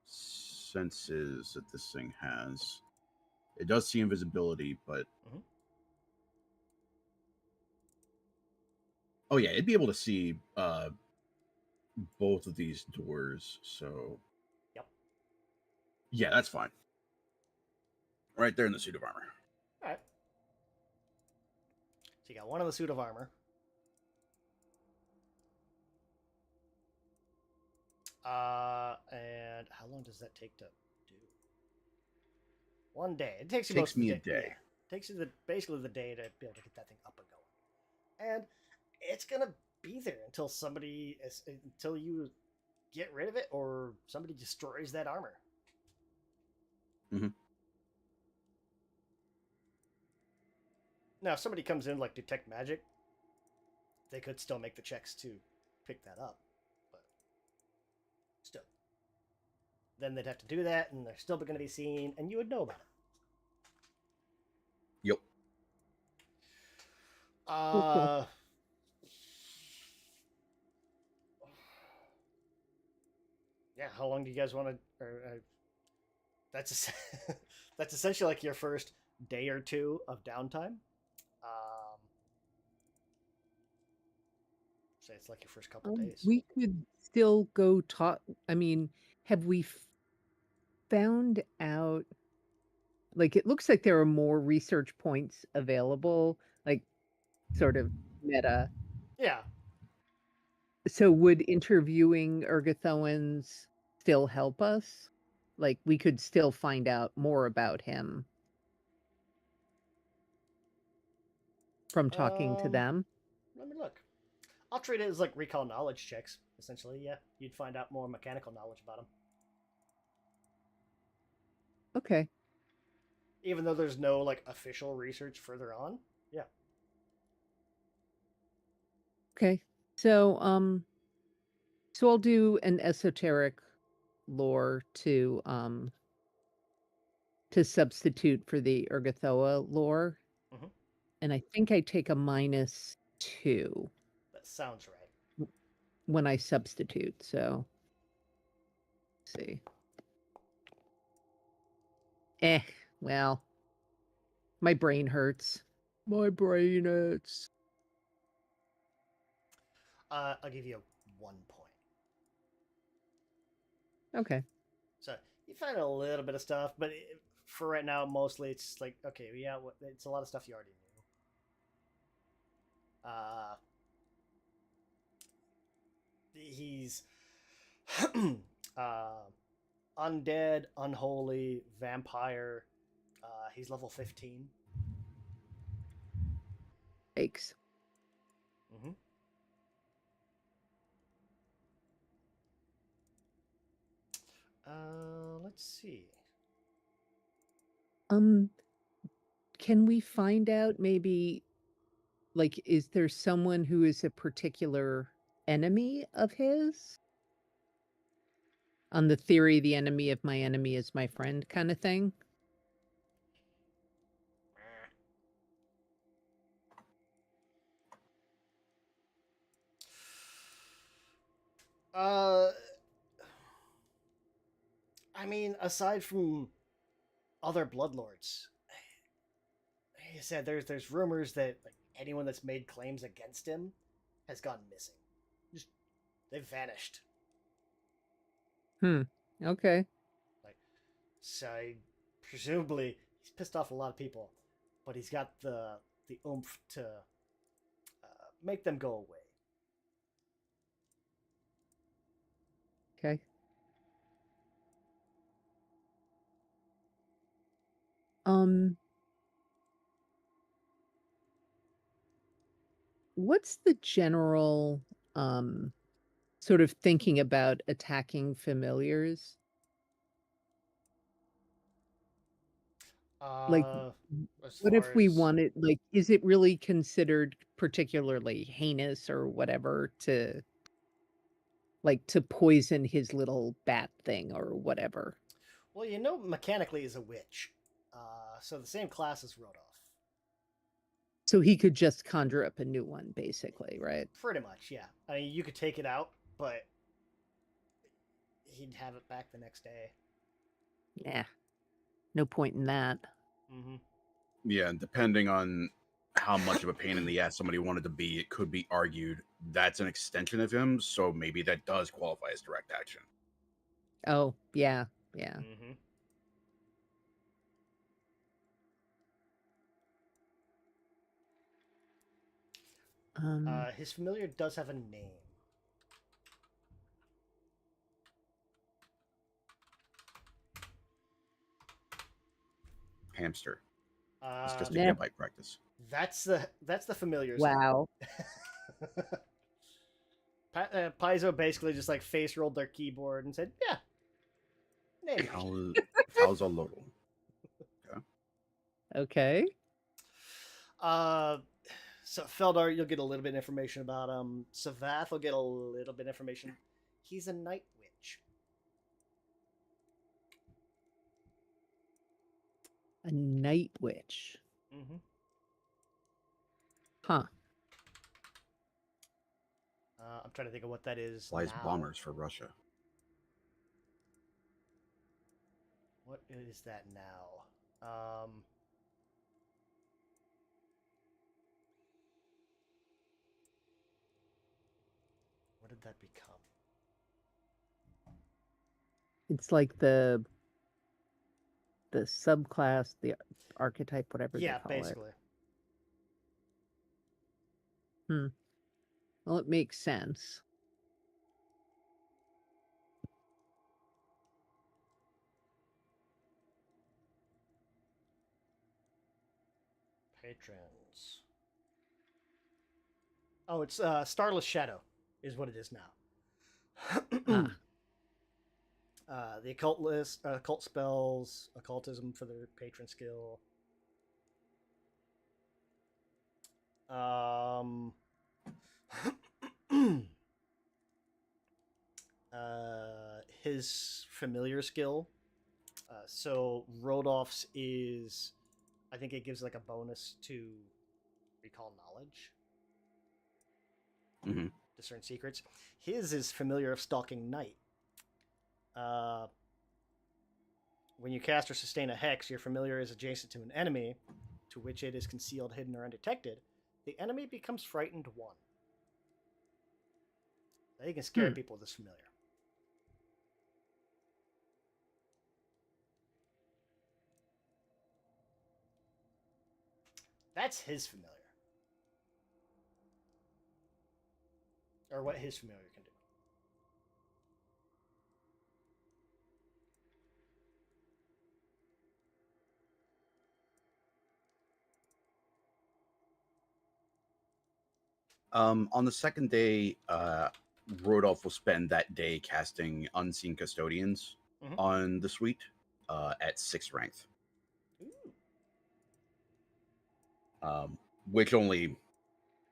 senses that this thing has. It does see invisibility, but oh yeah, it'd be able to see both of these doors. So Yep. Yeah, that's fine. Right there in the suit of armor. All right. So you got one in the suit of armor. And how long does that take to do? 1 day. It takes you Takes most of me the a day. day. Yeah. Takes you basically the day to be able to get that thing up and going. And it's gonna be there until you get rid of it or somebody destroys that armor. Mhm. Now, if somebody comes in like detect magic, they could still make the checks to pick that up, but still, then they'd have to do that, and they're still going to be seen, and you would know about it. Yep. Cool. Yeah. How long do you guys want to? That's that's essentially like your first day or two of downtime. Say it's like your first couple days. We could still go talk. I mean, have we found out? Like, it looks like there are more research points available, like sort of meta. Yeah. So, would interviewing Ergothoans still help us? Like, we could still find out more about him from talking to them. Let me look. I'll treat it as like recall knowledge checks, essentially. Yeah, you'd find out more mechanical knowledge about him. Okay. Even though there's no like official research further on. Yeah. Okay. So I'll do an esoteric lore to substitute for the Ergothoa lore. Mhm. And I think I take a -2. That sounds right. when I substitute. So, let's see. Well, my brain hurts. My brain hurts. I'll give you 1 point. Okay. So you find a little bit of stuff, but for right now, mostly it's like, okay, yeah, it's a lot of stuff you already knew. He's uh, undead, unholy, vampire. He's level 15. Thanks. Mm-hmm. Let's see. Can we find out maybe, like, is there someone who is a particular enemy of his? On the theory, the enemy of my enemy is my friend kind of thing? Uh, I mean, aside from other bloodlords, like I said, there's rumors that like anyone that's made claims against him has gone missing. Just they've vanished. Okay. Like, so presumably he's pissed off a lot of people, but he's got the oomph to make them go away. Okay. What's the general sort of thinking about attacking familiars? Like, As what far if we as wanted, like, is it really considered particularly heinous or whatever to, like, to poison his little bat thing or whatever? well, you know, mechanically is a witch, so the same class as Rodolph. So he could just conjure up a new one, basically, right? Pretty much, yeah. I mean, you could take it out, but he'd have it back the next day. Yeah. No point in that. Mm-hmm. Yeah, and depending on how much of a pain in the ass somebody wanted to be, it could be argued that's an extension of him, so maybe that does qualify as direct action. Oh, yeah. Yeah. Mm-hmm. His familiar does have a name. Hamster. It's just a Never. gambite practice. That's the familiar's Wow. name. Paizo basically just like face rolled their keyboard and said, "Yeah, name." Calzolotl. Okay. So Feldar, you'll get a little bit of information about him. Savath will get a little bit of information. He's a night witch. A night witch. Mm-hmm. Huh. I'm trying to think of what that is. Flies now. bombers for Russia. What is that now? What did that become? It's like the subclass, the archetype, whatever Yeah, they call basically. it. Well, it makes sense. Patrons. Oh, it's Starless Shadow is what it is now. The occult list, occult spells, occultism for the patron skill. His familiar skill. So Rodolph's is, I think it gives like a bonus to recall knowledge. Mhm. discern secrets. His is familiar of stalking night. When you cast or sustain a hex, your familiar is adjacent to an enemy, to which it is concealed, hidden, or undetected. The enemy becomes frightened 1. They can scare people with this familiar. That's his familiar. Or what his familiar can do. On the second day, Rodolph will spend that day casting Unseen Custodians Mhm. on the suite at 6th rank, which only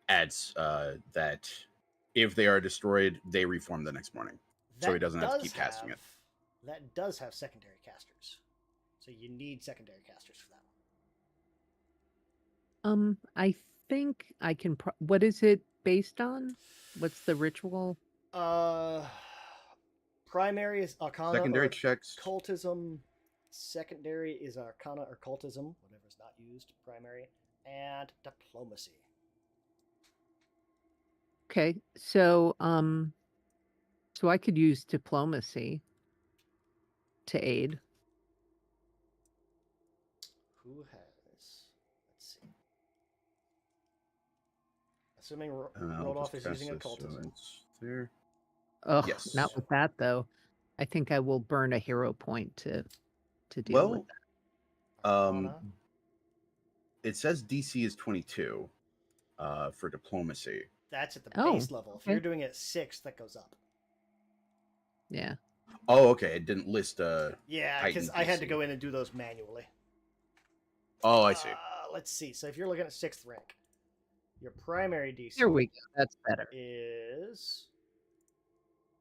adds that if they are destroyed, they reform the next morning. So he doesn't have to keep casting it. That does have secondary casters. So you need secondary casters for that one. I think I can. What is it based on? What's the ritual? Primary is Arcana Secondary or checks. Occultism. Secondary is Arcana or Cultism, whatever is not used. Primary and Diplomacy. Okay, so so I could use diplomacy to aid. Who has? Let's see. Assuming Rodolph is using Occultism. So it's there. Ugh, Yes. not with that though. I think I will burn a hero point to deal Well, with that. Arcana. It says DC is 22 for diplomacy. That's at the Oh, base level. If okay. you're doing it at 6, that goes up. Yeah. Oh, okay. It didn't list Yeah, heightened because I had to DC. go in and do those manually. Oh, I see. Let's see. So if you're looking at 6th rank, your primary DC Here we go. That's better. is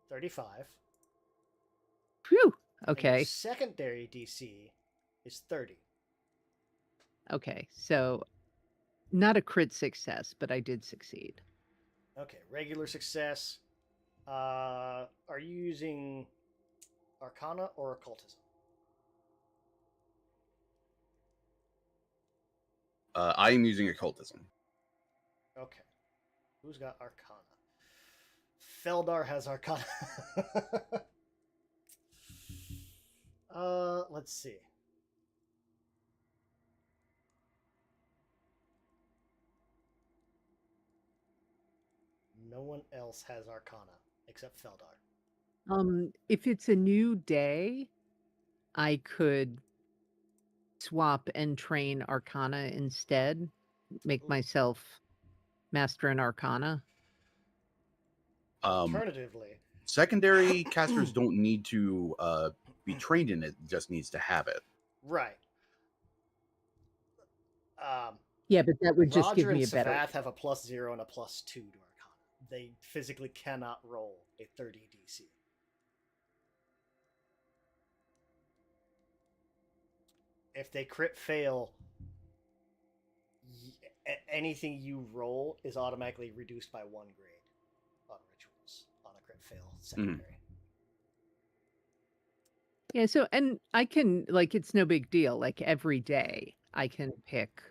35. Phew. And your Okay. secondary DC is 30. Okay. So not a crit success, but I did succeed. Okay, regular success. Are you using Arcana or Occultism? I am using occultism. Okay. Who's got Arcana? Feldar has Arcana. Let's see. No one else has Arcana except Feldar. If it's a new day, I could swap and train Arcana instead. Make myself master in Arcana. Alternatively, Secondary casters don't need to be trained in it; just needs to have it. right. Yeah, but that would just Roger give me and a better. Savath have a +0 and a +2 to Arcana. They physically cannot roll a 30 DC. If they crit fail, anything you roll is automatically reduced by 1 grade on rituals on a crit fail secondary. Yeah, so and I can like it's no big deal. Like every day I can pick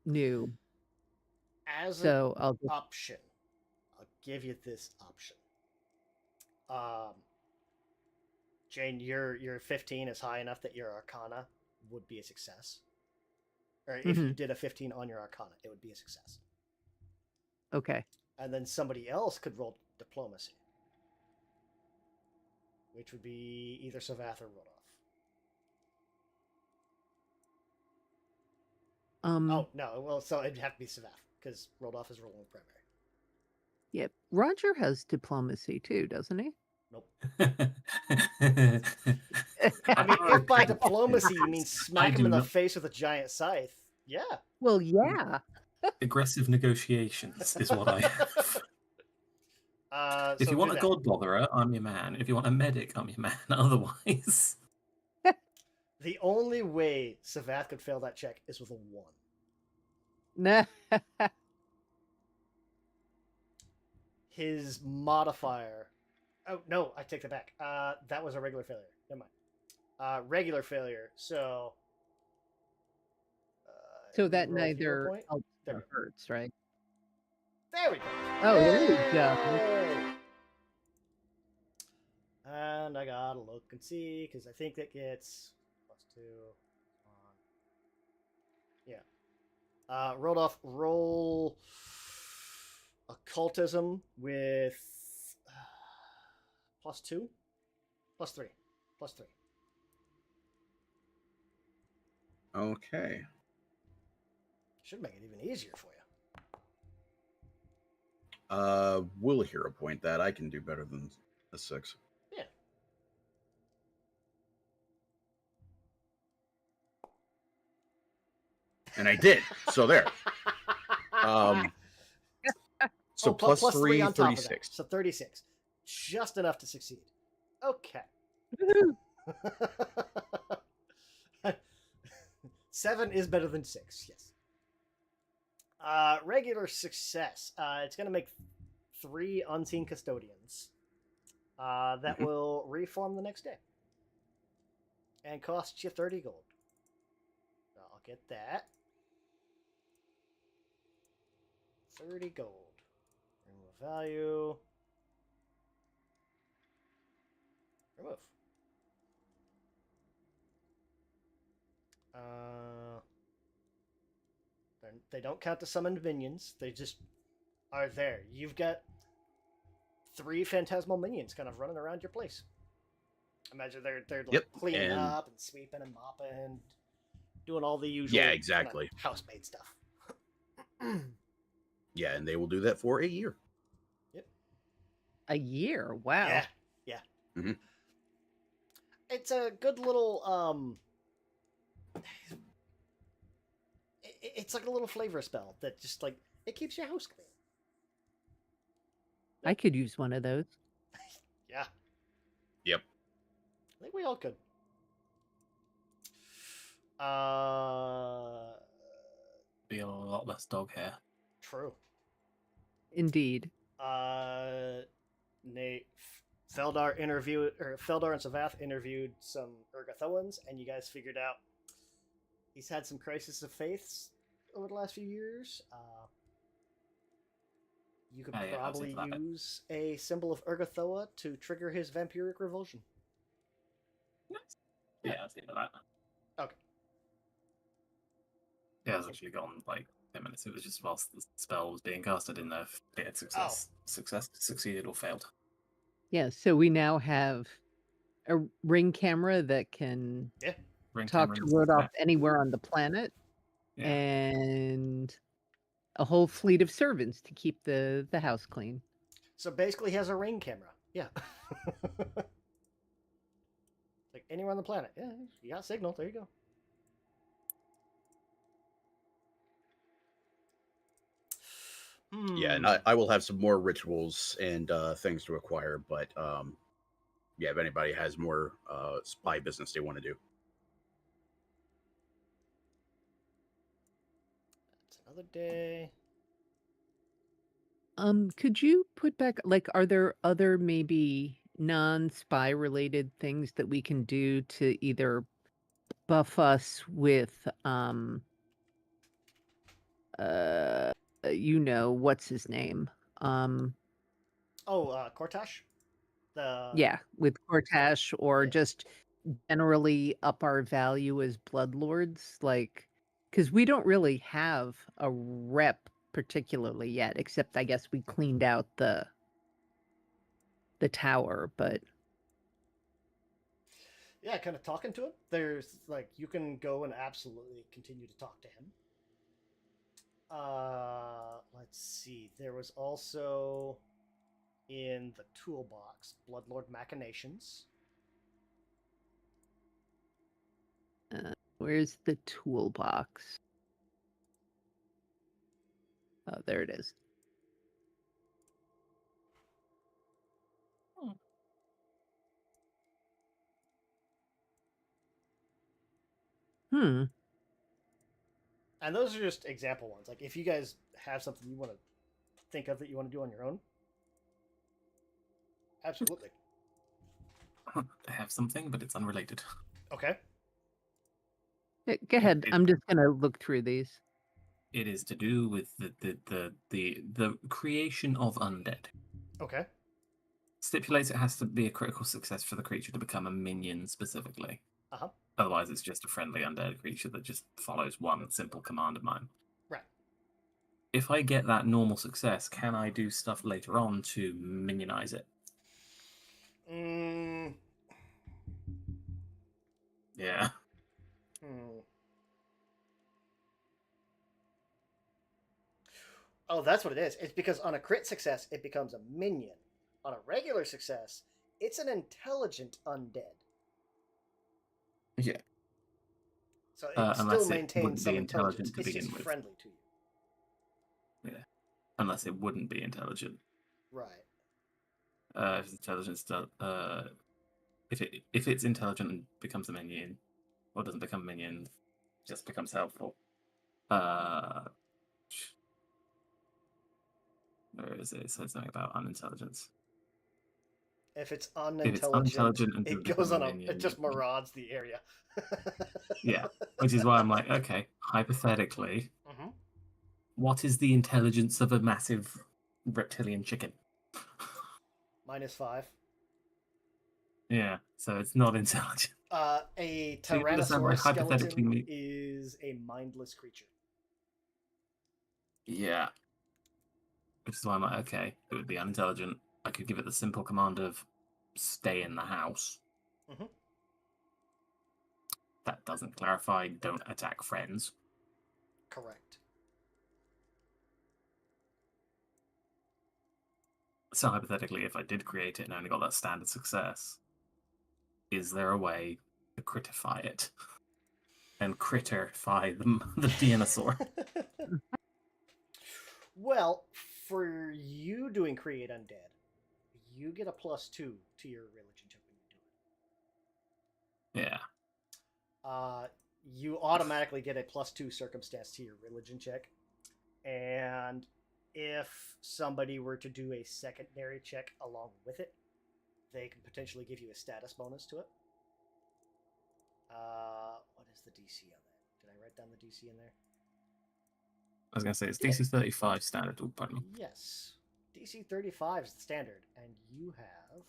new. As So an I'll just option, I'll give you this option. Jane, your 15 is high enough that your Arcana would be a success. Or if you did a 15 on your Arcana, it would be a success. Okay. And then somebody else could roll Diplomacy, which would be either Savath or Rodolph. Oh, no. Well, so it'd have to be Savath, because Rodolph is rolling primary. Yep. Roger has diplomacy too, doesn't he? Nope. I I mean, if by diplomacy you mean smack him do in the not- face with a giant scythe, yeah. Well, yeah. Aggressive negotiations is what I have. If So you want do a that. god botherer, I'm your man. If you want a medic, I'm your man. Otherwise, The only way Savath could fail that check is with a 1. Nah. his modifier. Oh no, I take that back. That was a regular failure. Never mind. Regular failure. So. So that roll hero neither point. helps There nor we go. hurts, right? There we go. Oh, there we go. Yay! And I gotta look and see because I think that gets +2. Yeah. Rolled off roll occultism with +2, +3, +3. Okay. Should make it even easier for you. Will hero point that. I can do better than a 6. Yeah. And I did. So there. So plus plus 3, on top of that. 36. So 36. Just enough to succeed. Okay. Woohoo. 7 is better than 6, yes. Regular success. It's going to make 3 unseen custodians. That will reform the next day. And cost you 30 gold. I'll get that. 30 gold. Remove value. Remove. They don't count the summoned minions. They just are there. You've got 3 phantasmal minions kind of running around your place. Imagine they're like Yep, cleaning and- up and sweeping and mopping, doing all the usual Yeah, exactly. kind of housemaid stuff. Yeah, and they will do that for a year. A year. Wow. Yeah, yeah. Mhm. It's a good little it's like a little flavor spell that just like it keeps your house clean. I could use one of those. Yeah. Yep. I think we all could. Be a lot less dog hair. True. Indeed. Nate Feldar and Savath interviewed some Urgathoans, and you guys figured out he's had some crisis of faiths over the last few years. You could Oh, yeah, I've probably seen that. use a symbol of Urgathoa to trigger his vampiric revulsion. Yeah, I've seen that. Okay. Yeah, it's actually gone like 10 minutes. It was just whilst the spell was being casted in there. If it had succeeded or failed. Yeah. So we now have a ring camera that can Ring talk to cameras, Rodolph anywhere on the planet, Yeah. and a whole fleet of servants to keep the house clean. So basically, he has a ring camera. Yeah. Like anywhere on the planet. Yeah, you got signal. There you go. Yeah, and I will have some more rituals and things to acquire, but yeah, if anybody has more spy business they want to do. It's another day. Could you put back, like, are there other maybe non-spy related things that we can do to either buff us with what's his name? Cortash? The Yeah, with Cortash, or Yeah. just generally up our value as bloodlords, like, because we don't really have a rep particularly yet, except I guess we cleaned out the tower, but Yeah, kind of talking to him. There's like you can go and absolutely continue to talk to him. Let's see. There was also in the toolbox Bloodlord Machinations. where's the toolbox? Oh, there it is. Hmm. And those are just example ones. Like if you guys have something you want to think of that you want to do on your own, Absolutely. I have something, but it's unrelated. Okay. Go ahead. It- I'm just gonna look through these. It is to do with the creation of undead. Okay. Stipulates it has to be a critical success for the creature to become a minion specifically. Uh-huh. Otherwise, it's just a friendly undead creature that just follows one simple command of mine. Right. If I get that normal success, can I do stuff later on to minionize it? Mm, Yeah. hmm. Oh, that's what it is. It's because on a crit success, it becomes a minion. On a regular success, it's an intelligent undead. Yeah. So it Unless still it maintains wouldn't some be intelligence. intelligent to It's begin just with. friendly to you. Yeah. Unless it wouldn't be intelligent. Right. If intelligence does, if it's intelligent and becomes a minion, or doesn't become a minion, just becomes helpful. Where is it? It says something about unintelligence. If it's If it's unintelligent, unintelligent and it doesn't goes become on a a. minion, It just marauds the area. yeah. Which is why I'm like, okay, hypothetically, Mm-hmm. what is the intelligence of a massive reptilian chicken? -5. Yeah, so it's not intelligent. A So you understand why Tyrannosaurus hypothetically skeleton is a mindless creature. Yeah. Which is why I'm like, okay, it would be unintelligent. I could give it the simple command of stay in the house. Mhm. That doesn't clarify don't attack friends. Correct. So hypothetically, if I did create it and only got that standard success, is there a way to critify it? And critterify the dinosaur? Well, for you doing create undead, you get a +2 to your religion check when you do it. Yeah. You automatically get a +2 circumstance to your religion check, and if somebody were to do a secondary check along with it, they can potentially give you a status bonus to it. What is the DC on that? Did I write down the DC in there? I was going to say, it's Yeah. DC 35 standard. Oh, pardon me. Yes. DC 35 is the standard, and you have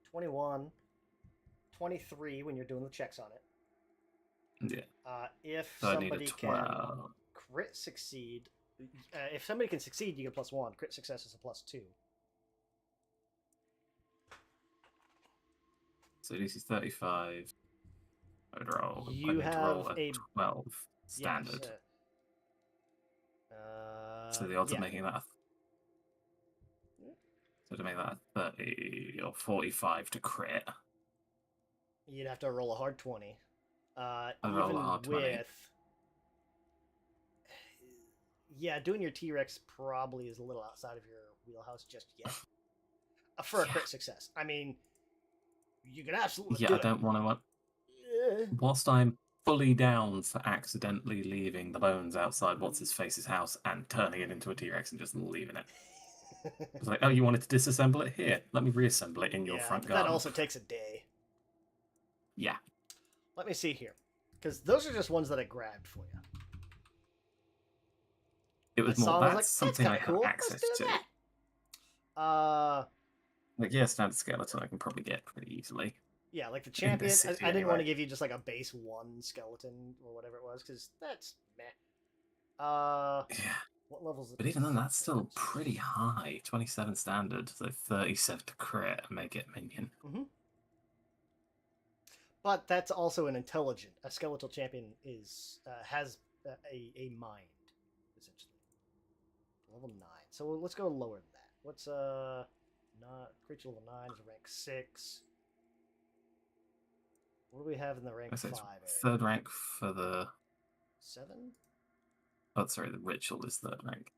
21, 23 when you're doing the checks on it. Yeah. If So I need a somebody can 12. crit succeed, if somebody can succeed, you get +1. Crit success is a +2. So DC 35. I would roll. I You need to roll have a a 12 standard. Yes, So the odds yeah. of making that. So to make that 30 or 45 to crit. You'd have to roll a hard 20. I roll a Even hard 20. with. Yeah, doing your T-Rex probably is a little outside of your wheelhouse just yet. For a crit success. I mean, you can absolutely Yeah, do I it. don't want to. Whilst I'm fully down for accidentally leaving the bones outside what's his face's house and turning it into a T-Rex and just leaving it. It's like, oh, you wanted to disassemble it? Here, let me reassemble it in your Yeah, front but garden. that also takes a day. Yeah. Let me see here. Because those are just ones that I grabbed for you. It was I more, saw, I was that's like, something I that's had kinda cool. access Let's do to. that. Like, yeah, standard skeleton I can probably get pretty easily. Yeah, like the In champion. this city, I didn't want to anyway. give you just like a base 1 skeleton or whatever it was, because that's meh. Yeah. What levels? But even then, that's still pretty high. 27 standard, so 37 to crit and make it minion. Mm-hmm. But that's also an intelligent. A skeletal champion has a mind, essentially. Level 9. So let's go lower than that. What's not creature level 9 is a rank 6. What do we have in the rank 5 area? Third rank for the 7? Oh, sorry, the ritual is third rank.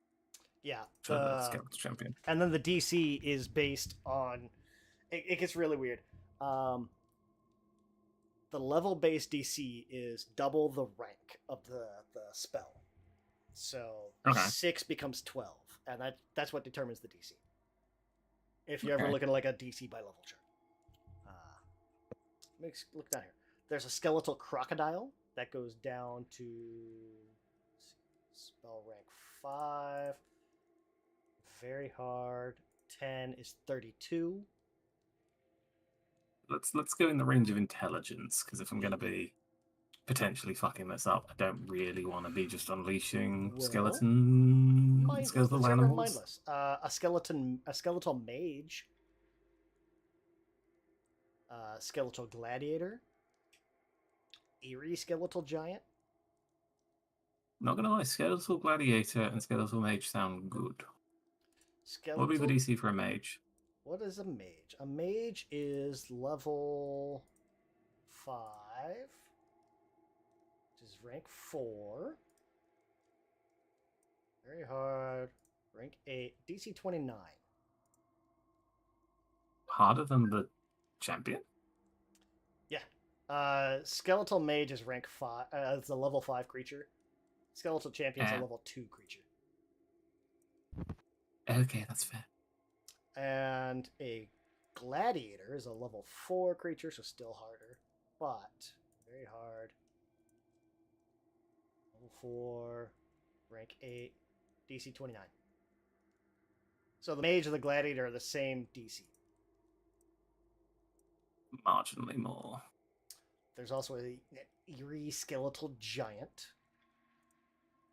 Yeah. For the skeletal champion. And then the DC is based on. It gets really weird. The level based DC is double the rank of the spell. So Okay. 6 becomes 12, and that's what determines the DC. if you're ever Okay. looking at like a DC by level chart. Look down here. There's a skeletal crocodile that goes down to spell rank 5. Very hard. 10 is 32. Let's go in the range of intelligence, because if I'm going to be potentially fucking this up, I don't really want to be just unleashing Well, skeletal Let's say we're animals. mindless. A skeletal mage, skeletal gladiator, eerie skeletal giant. Not gonna lie, skeletal gladiator and skeletal mage sound good. What would be the DC for a mage? What is a mage? A mage is level 5, which is rank 4. Very hard. Rank 8. DC 29. Harder than the champion? Yeah. Skeletal mage is rank 5. It's a level 5 creature. Skeletal champion's a level 2 creature. Okay, that's fair. And a gladiator is a level 4 creature, so still harder, but very hard. Level 4, rank 8, DC 29. So the mage and the gladiator are the same DC. Marginally more. There's also an eerie skeletal giant.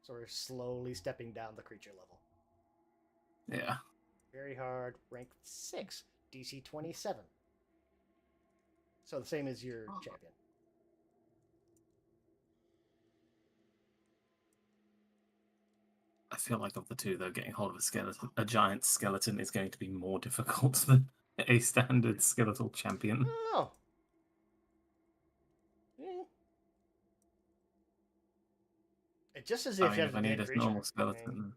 So we're slowly stepping down the creature level. Yeah. Very hard, rank 6, DC 27. So the same as your champion. I feel like of the two, though, getting hold of a giant skeleton is going to be more difficult than a standard skeletal champion. No. Eh. It's just as if you have if I a need dead a creature. normal skeleton.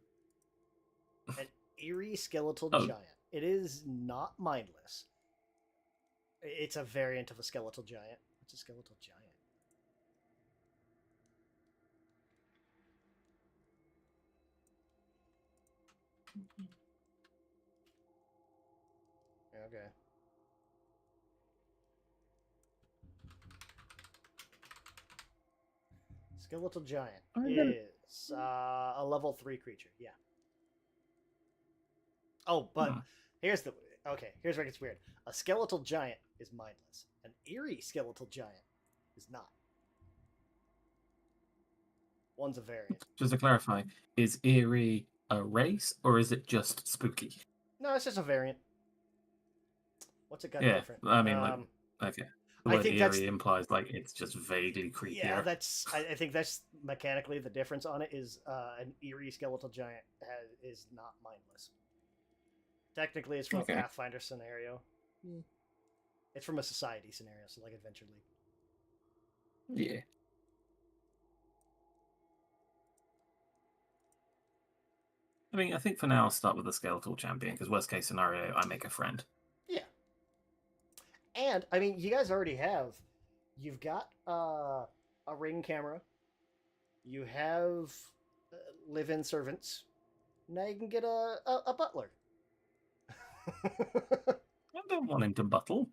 An eerie skeletal Oh. giant. It is not mindless. It's a variant of a skeletal giant. What's a skeletal giant? Okay. Skeletal giant is a level 3 creature. Yeah. Oh, but here's where it gets weird. A skeletal giant is mindless. An eerie skeletal giant is not. One's a variant. Just to clarify, is eerie a race or is it just spooky? No, it's just a variant. What's it got Yeah, different? I mean, okay. The I word think eerie that's implies like it's just vaguely creepier. yeah. I think that's mechanically the difference on it is an eerie skeletal giant is not mindless. Technically, it's from a Pathfinder scenario. It's from a society scenario, so like Adventure League. Yeah. I mean, I think for now I'll start with the skeletal champion because worst case scenario, I make a friend. Yeah. And I mean, you guys already have. You've got a ring camera. You have live-in servants. Now you can get a butler. I don't want him to buttle.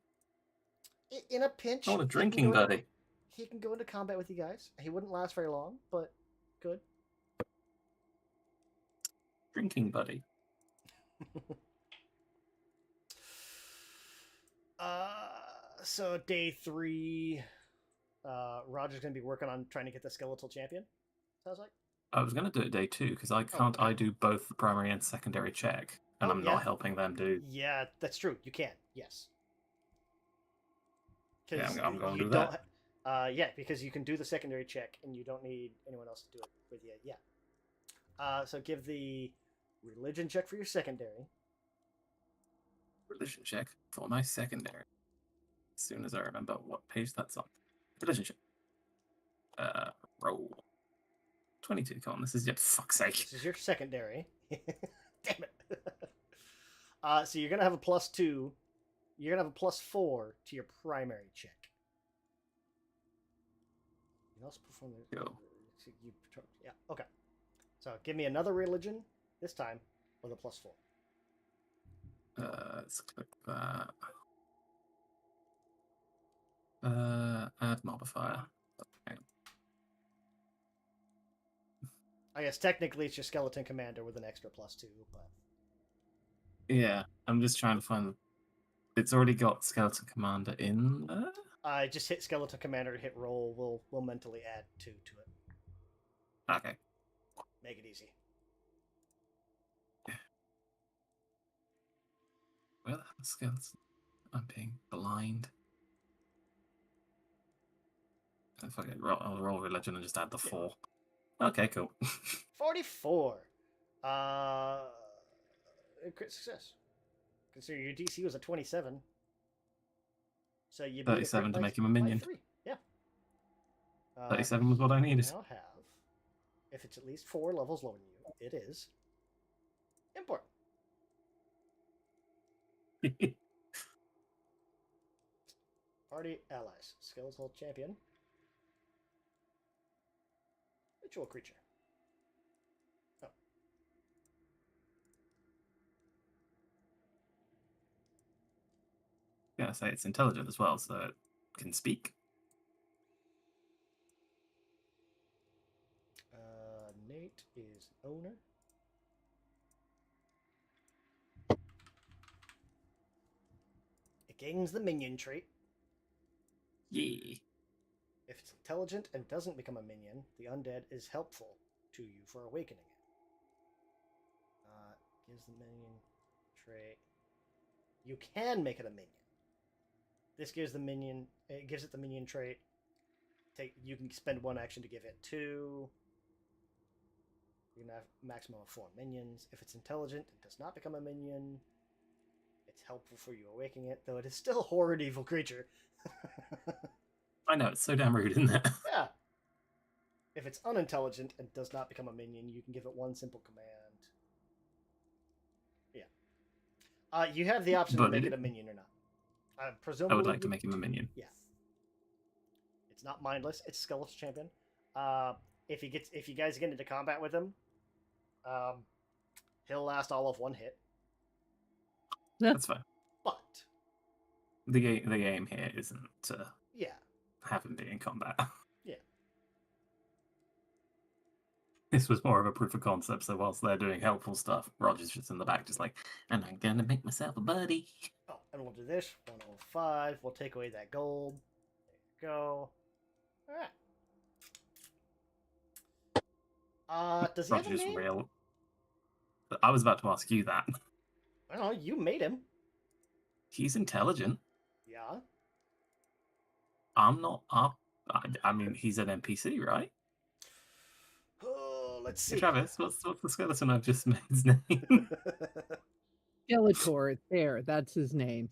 In a pinch, I want a he can drinking go into- buddy. He can go into combat with you guys. He wouldn't last very long, but good. Drinking buddy. So day 3, Roger's gonna be working on trying to get the skeletal champion. Sounds like. I was going to do it day 2 because I can't. okay. I do both the primary and secondary check, and I'm not helping them do. Yeah, that's true. You can. Yes. Yeah, I'm going to do don't, that. Yeah, because you can do the secondary check, and you don't need anyone else to do it with you. Yeah. So give the religion check for your secondary. Religion check for my secondary. As soon as I remember what page that's on. Religion check. Roll. 22. Come on, this is fuck's sake. This is your secondary. Damn it. So you're gonna have a +2. You're gonna have a +4 to your primary check. You also perform the. Yeah. Okay. So give me another religion this time with a +4. Let's click that. Add modifier. Okay. I guess technically it's your skeleton commander with an extra +2, but Yeah, I'm just trying to find. It's already got skeleton commander in there. I just hit skeleton commander and hit roll. We'll mentally add 2 to it. Okay. Make it easy. Where the hell is skeleton? I'm being blind. If I get I'll roll religion and just add the 4. Okay, cool. 44. Crit success. Consider your DC was a 27. So you beat a crit 37 to by- make him a by minion. 3. Yeah. 37 was what I needed. Now have, if it's at least 4 levels lower than you, it is import. Party allies. Skeletal champion. Ritual creature. Oh. Yeah, say it's intelligent as well, so it can speak. Nate is owner. It gains the minion trait. Yeah. If it's intelligent and doesn't become a minion, the undead is helpful to you for awakening it. Gives the minion trait. You can make it a minion. This gives the minion. It gives it the minion trait. You can spend 1 action to give it 2. You can have maximum of 4 minions. If it's intelligent and does not become a minion, it's helpful for you awakening it, though it is still a horrid evil creature. I know, it's so damn rude, isn't it? Yeah. If it's unintelligent and does not become a minion, you can give it 1 simple command. Yeah. You have the option to make it a minion or not. Presumably, I would like to make him a minion. Yeah. It's not mindless. It's skeletal champion. If you guys get into combat with him, he'll last all of 1 hit. That's fine. But The game here isn't to yeah, have him be in combat. Yeah. This was more of a proof of concept, so whilst they're doing helpful stuff, Roger's just in the back, just like, and I'm gonna make myself a buddy. oh, and we'll do this 105. We'll take away that gold. There you go. All right. Does he have a Roger's name? real. I was about to ask you that. I don't know. You made him. He's intelligent. Yeah. I'm not up. I mean, he's an NPC, right? Oh, let's see. Hey, Travis, what's the skeleton I've just made's name? Skeletor, there, that's his name.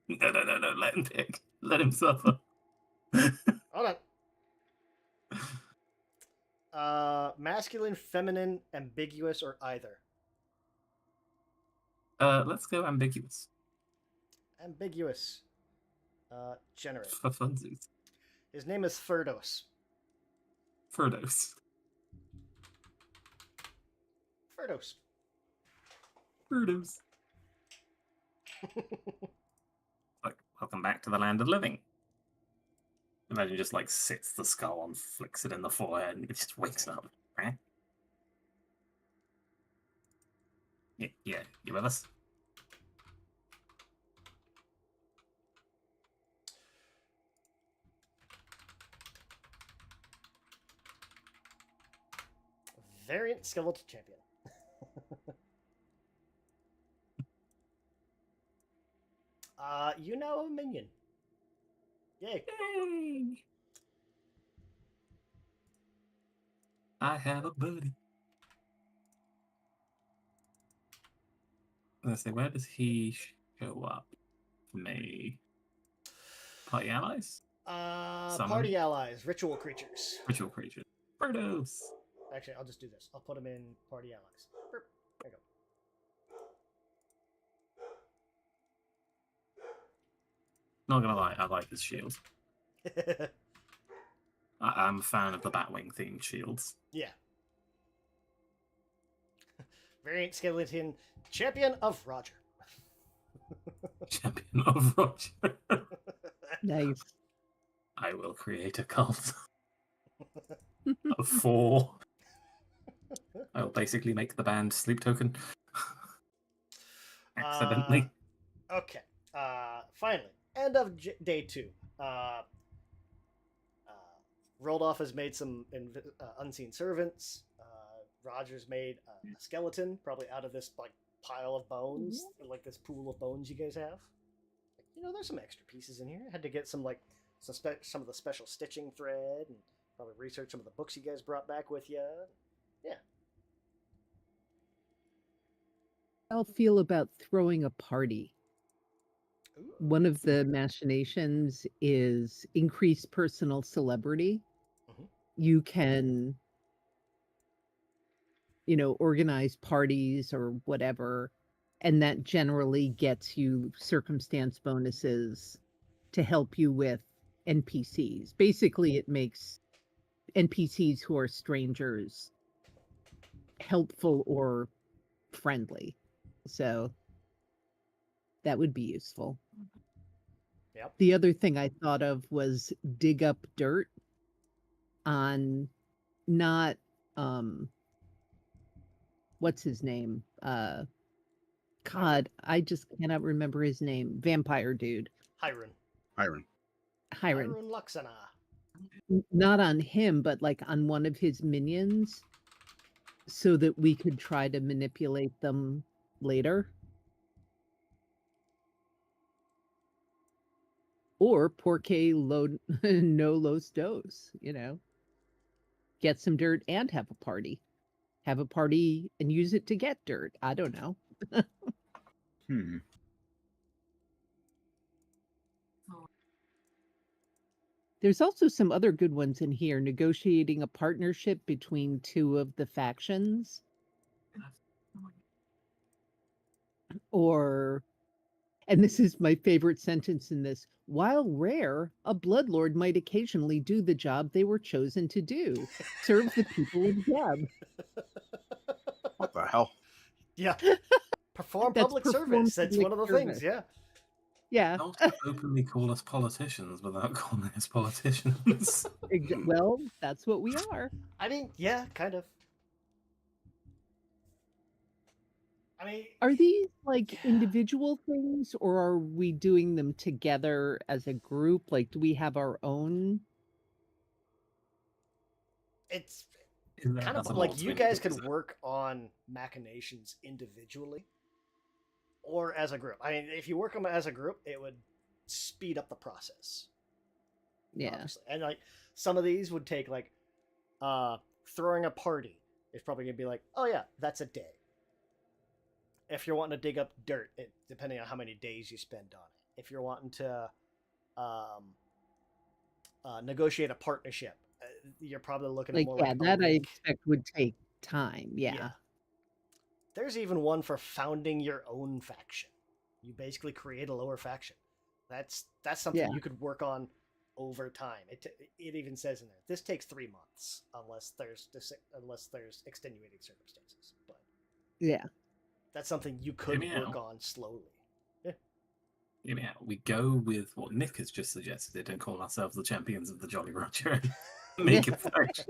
No, let him pick. Let him suffer. Hold on. Masculine, feminine, ambiguous, or either? Let's go ambiguous. Ambiguous. Generate. For funsies. His name is Ferdos. Frodos. Ferdos. Frodos. Like, welcome back to the land of living. Imagine just like sits the skull and flicks it in the forehead and it just wakes up. Right? Yeah, you with us? Variant skeletal champion. You know a minion. Yay. Yay! I have a buddy. Let's see, where does he show up for me? Party allies? Summon. Party allies, ritual creatures. Ritual creatures. Frodos! Actually, I'll just do this. I'll put them in party allies. Burp. There you Not gonna lie, I like his shield. go. I'm a fan of the Batwing themed shields. Yeah. Variant skeleton champion of Roger. Champion of Roger. Nice. I will create a cult of 4. I will basically make the band Sleep Token. Accidentally. Okay. Finally, end of day 2. Rodolph has made some unseen servants. Roger's made a skeleton, probably out of this like pile of bones, like this pool of bones you guys have. There's some extra pieces in here. I had to get some some of the special stitching thread, and probably research some of the books you guys brought back with you. Yeah. I'll feel about throwing a party. Ooh. One of the machinations is increase personal celebrity. Mhm. You can, organize parties or whatever, and that generally gets you circumstance bonuses to help you with NPCs. Basically, it makes NPCs who are strangers helpful or friendly. So that would be useful. Yep. The other thing I thought of was dig up dirt on not what's his name? God, I just cannot remember his name. Vampire dude. Hyrule. Hiron. Hiron. Luxana. Not on him, but like on one of his minions, so that we could try to manipulate them later. Or porque no los dos, get some dirt and have a party. Have a party and use it to get dirt. I don't know. There's also some other good ones in here. Negotiating a partnership between 2 of the factions. Or, and this is my favorite sentence in this, while rare, a bloodlord might occasionally do the job they were chosen to do. Serve the people of Geb. What the hell? Yeah. Perform That's public perform service. That's public one of the service. things, yeah. Yeah. Not to openly call us politicians without calling us politicians. Well, that's what we are. I mean, yeah, kind of. I mean, Are these like individual things, or are we doing them together as a group? Like, do we have our own? it's Isn't there kind of as a like lot you of guys could individuals? work on machinations individually or as a group. I mean, if you work on them as a group, it would speed up the process. Yeah. Obviously. And like some of these would take like throwing a party is probably gonna be like, oh yeah, that's a day. If you're wanting to dig up dirt, depending on how many days you spend on it. If you're wanting to negotiate a partnership, you're probably looking at Like, more yeah, like a that I week. expect would take time. Yeah. Yeah. There's even one for founding your own faction. You basically create a lower faction. That's something Yeah. you could work on over time. It even says in there this takes 3 months unless there's extenuating circumstances. But Yeah. that's something you could Meow. work on slowly. Yeah, we go with what Nick has just suggested and call ourselves the champions of the Jolly Roger and make a faction.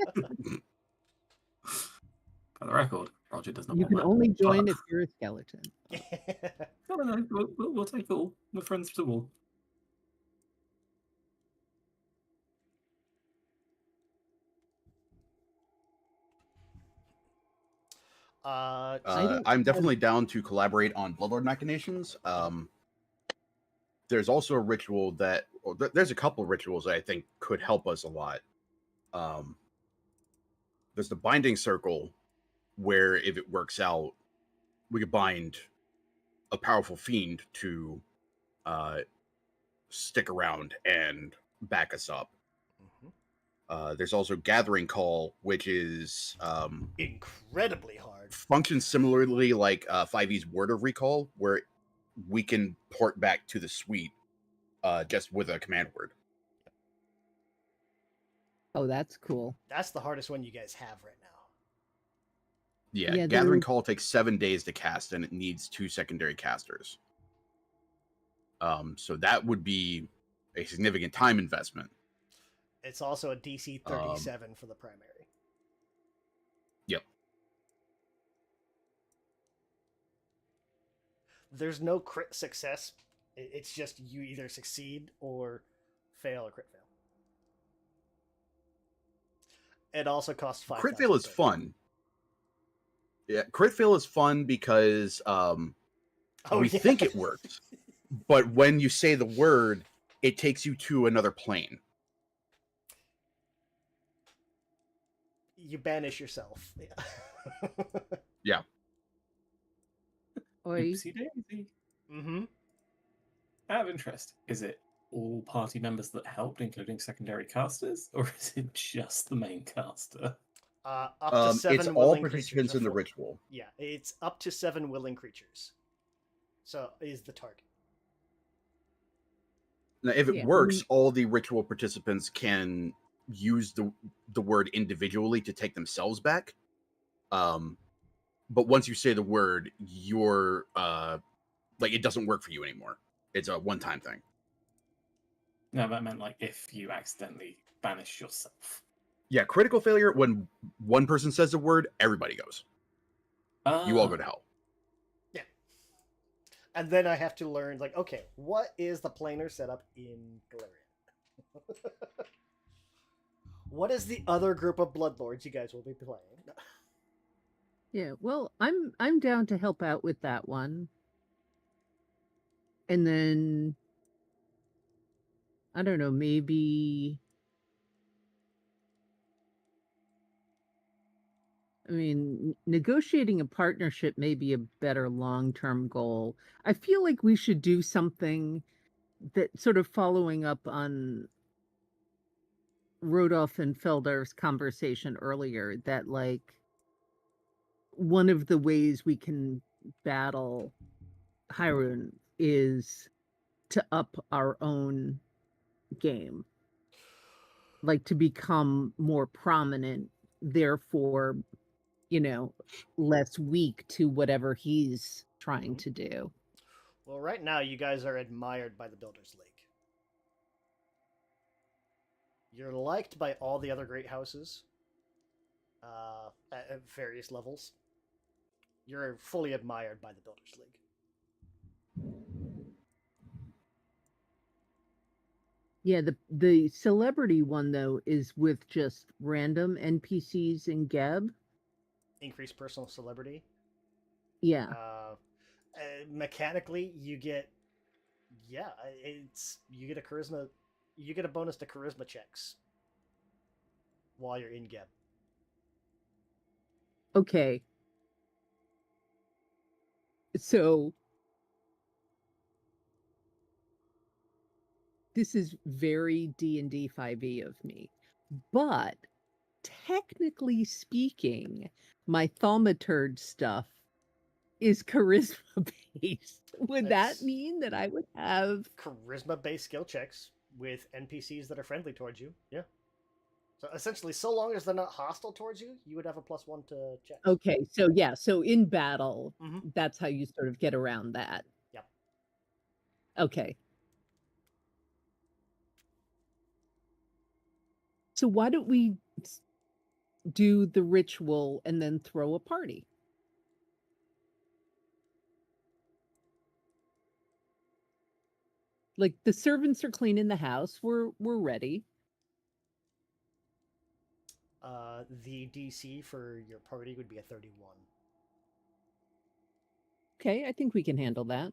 For the record, Roger does not You want can that. only join But- if you're a skeleton. No, we'll take it all. We're friends to all. I'm definitely down to collaborate on Bloodlord machinations. There's also a ritual that, or there's a couple of rituals that I think could help us a lot. There's the binding circle, where if it works out, we could bind a powerful fiend to stick around and back us up. There's also Gathering Call, which is incredibly hard. Functions similarly like 5e's Word of Recall, where we can port back to the suite just with a command word. Oh, that's cool. That's the hardest one you guys have right now. Yeah, Yeah, Gathering there- Call takes 7 days to cast, and it needs 2 secondary casters. So that would be a significant time investment. It's also a DC 37 for the primary. Yep. There's no crit success. It's just you either succeed or fail a crit fail. It also costs 5. Crit fail is fun. Yeah, crit fail is fun because we think it works, but when you say the word, it takes you to another plane. You banish yourself. Yeah. Yeah. Oi. Oopsie daisy. Mm-hmm. Out of interest, is it all party members that helped, including secondary casters, or is it just the main caster? Up to 7 it's all willing participants creatures in the are ritual. Yeah, it's up to 7 willing creatures. So is the target. Now, if it Yeah, works, all the ritual participants can use the word individually to take themselves back. But once you say the word, you're like, it doesn't work for you anymore. It's a one-time thing. No, that meant like if you accidentally banish yourself. Yeah, critical failure, when one person says the word, everybody goes. You all go to hell. Yeah. And then I have to learn, like, okay, what is the planar setup in Galarian? What is the other group of Bloodlords you guys will be playing? Yeah, well, I'm down to help out with that one. And then I don't know, maybe I mean, negotiating a partnership may be a better long-term goal. I feel like we should do something that sort of following up on Rodolph and Felder's conversation earlier, that like one of the ways we can battle Hyrule is to up our own game, like to become more prominent, therefore, less weak to whatever he's trying to do. Well, right now you guys are admired by the Builders League. You're liked by all the other great houses at various levels. You're fully admired by the Builders League. Yeah, the celebrity one though is with just random NPCs in Geb. Increased personal celebrity. Yeah. Mechanically, you get you get a charisma, you get a bonus to charisma checks while you're in Geb. Okay. So this is very D&D 5e of me, but technically speaking, my thaumaturge stuff is charisma based. Would that mean that I would have charisma based skill checks with NPCs that are friendly towards you? Yeah. So essentially, so long as they're not hostile towards you, you would have a +1 to checks. Okay, so yeah, so in battle, that's how you sort of get around that. Yep. Okay. So why don't we do the ritual and then throw a party? Like the servants are cleaning the house. We're ready. The DC for your party would be a 31. Okay, I think we can handle that.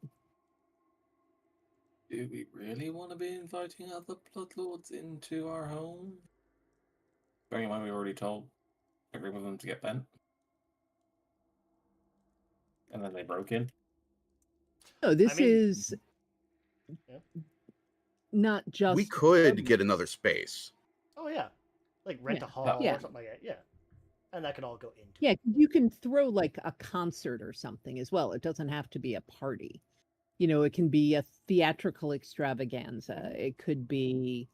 Do we really want to be inviting other Bloodlords into our home? Bearing in mind we already told every one of them to get bent. And then they broke in. No, this is not just... We could get another space. Oh, yeah. Like rent a hall or something like that. Yeah. And that could all go into it. You can throw like a concert or something as well. It doesn't have to be a party. It can be a theatrical extravaganza. It could be,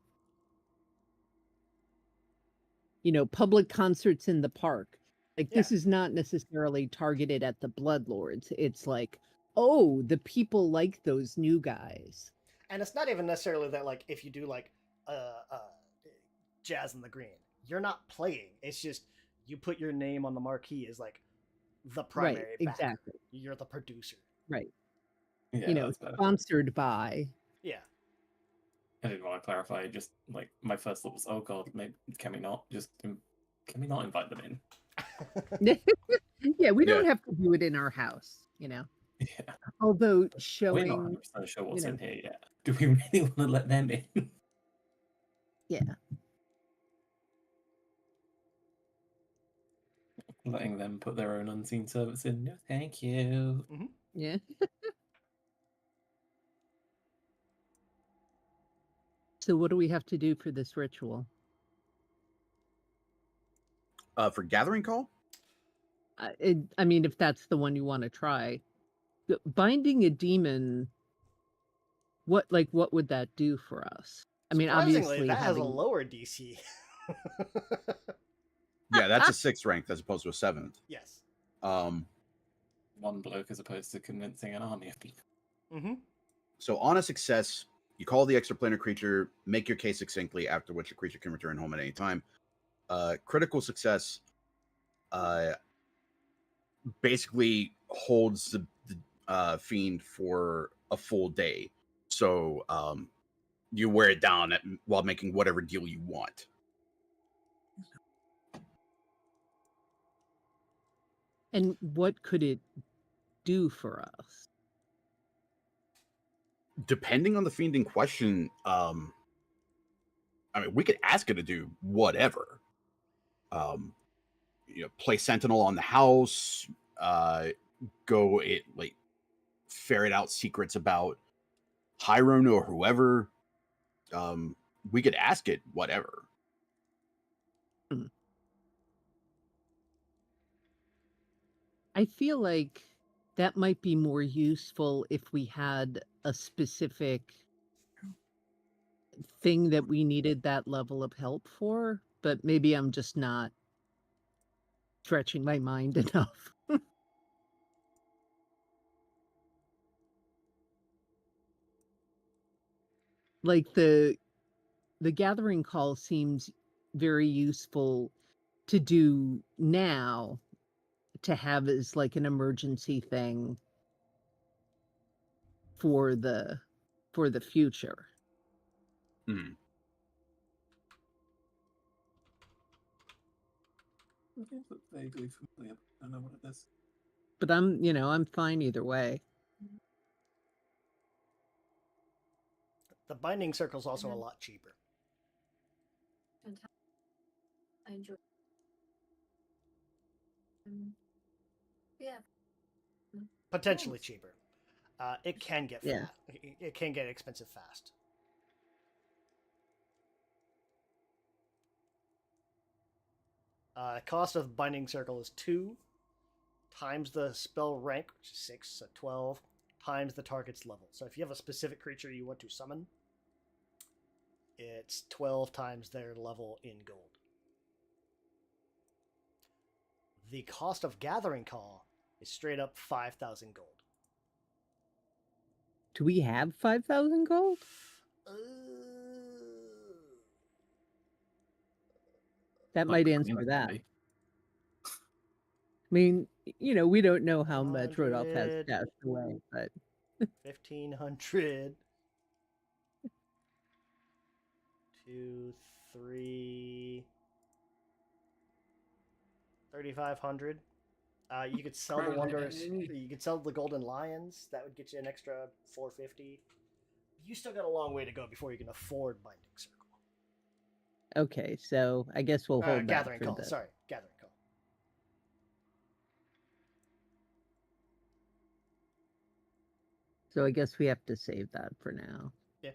public concerts in the park. Like, this is not necessarily targeted at the Bloodlords. It's like, oh, the people like those new guys. And it's not even necessarily that like if you do like Jazz in the Green, you're not playing. It's just you put your name on the marquee as like the primary backer. Exactly. You're the producer. Right. Yeah, You know, that's better. sponsored by. Yeah. I didn't want to clarify. Just like my first thought was, oh god, maybe can we not invite them in? Yeah, we don't Yeah. have to do it in our house, you know. Yeah, Although we're not showing, 100% sure what's you know. in here yet. Do we really want to let them in? Yeah. Letting them put their own unseen servants in? No, thank you. Yeah. So what do we have to do for this ritual? For gathering call? I mean, if that's the one you want to try. Binding a demon, what would that do for us? I mean, Surprisingly, obviously that has a having lower DC. Yeah, that's a 6th rank as opposed to a 7th. Yes. One bloke as opposed to convincing an army of people. Mm-hmm. So on a success, you call the extraplanar creature, make your case succinctly, after which the creature can return home at any time. Critical success basically holds the fiend for a full day. So you wear it down while making whatever deal you want. And what could it do for us? Depending on the fiend in question, I mean, we could ask it to do whatever. Play sentinel on the house, go it like ferret out secrets about Hiron or whoever. We could ask it whatever. I feel like that might be more useful if we had a specific thing that we needed that level of help for, but maybe I'm just not stretching my mind enough. Like the gathering call seems very useful to do now, to have as like an emergency thing for the future. Hmm. Okay, look vaguely familiar. I don't know what it is. But I'm fine either way. The binding circle is also a lot cheaper. I enjoy. Yeah. Potentially cheaper. It can get Yeah. it can get expensive fast. Cost of binding circle is 2 times the spell rank, which is 6, so 12 times the target's level. So if you have a specific creature you want to summon, it's 12 times their level in gold. The cost of gathering call is straight up 5,000 gold. Do we have 5,000 gold? That might answer that. I mean, we don't know how much Rodolph has 100, stashed away, but 1,500, 2, 3, 3,500. You could sell the wondrous. You could sell the golden lions. That would get you an extra 450. You still got a long way to go before you can afford binding circle. okay, so I guess we'll hold that Gathering for call. the... Sorry, gathering call. So I guess we have to save that for now. Yeah.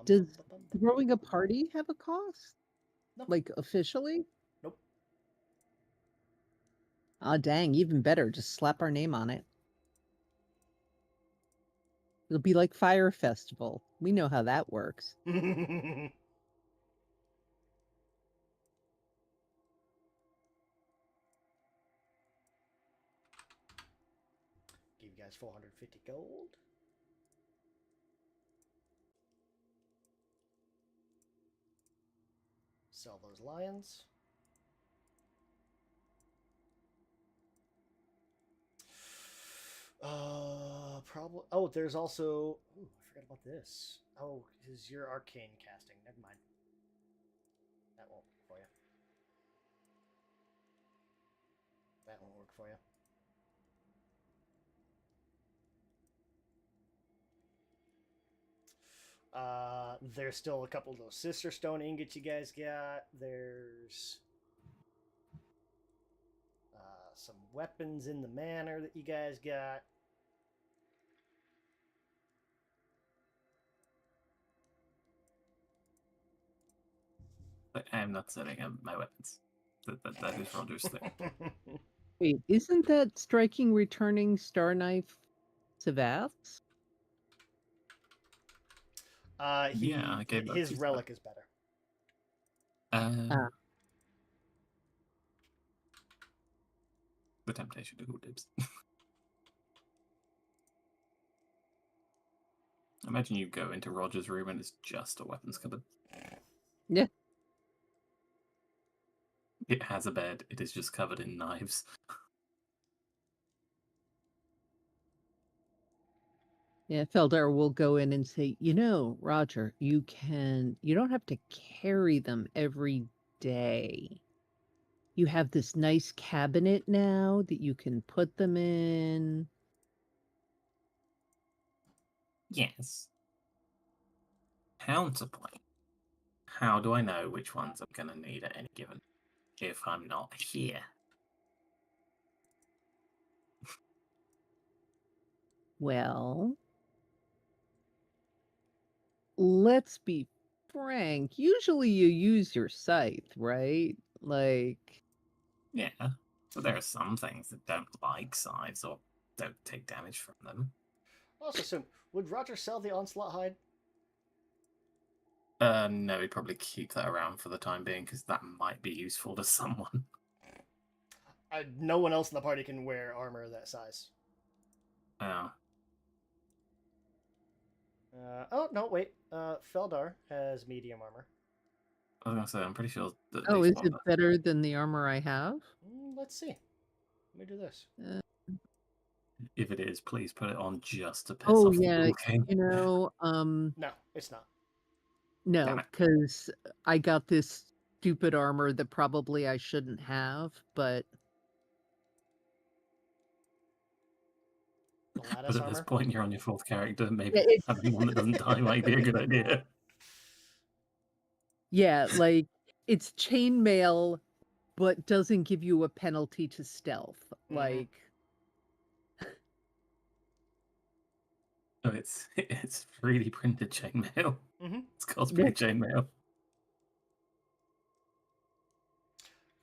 Does throwing a party have a cost? No. Like officially? Nope. Ah, dang, even better. Just slap our name on it. It'll be like Fire Festival. We know how that works. you guys 450 gold. Sell those lions. Probably. Oh, there's also. Ooh, I forgot about this. Oh, because you're arcane casting. Never mind. That won't work for you. That won't work for you. There's still a couple of those sister stone ingots you guys got. There's some weapons in the manor that you guys got. I am not selling my weapons. That is Roger's thing. Wait, isn't that striking returning Star Knife Savath's? Yeah, I gave that his to relic is better. Ah. The temptation to go dibs. Imagine you go into Roger's room and it's just a weapons cupboard. Yeah. It has a bed. It is just covered in knives. Yeah, Feldar will go in and say, Roger, you don't have to carry them every day. You have this nice cabinet now that you can put them in. Yes. Counterpoint. How do I know which ones I'm going to need at any given if I'm not here? Well, let's be frank. Usually you use your scythe, right? Like, Yeah. But there are some things that don't like scythes or don't take damage from them. I also assume, would Roger sell the onslaught hide? No, we'd probably keep that around for the time being because that might be useful to someone. No one else in the party can wear armor that size. Oh. Oh, no, wait. Feldar has medium armor. I was going to say, I'm pretty sure that oh, least is one it better than the armor I have? Let's see. Let me do this. if it is, please put it on just to piss Oh, off the yeah. Bull King. No, it's not. No, Damn it. because I got this stupid armor that probably I shouldn't have, but The But lattice at this armor. point, you're on your fourth character. Maybe Yeah, it's- having one that doesn't die might be a good idea. yeah, like it's chainmail, but doesn't give you a penalty to stealth. Mhm. Like, Oh, it's 3D printed chainmail. Mm-hmm. It's cosplay chainmail.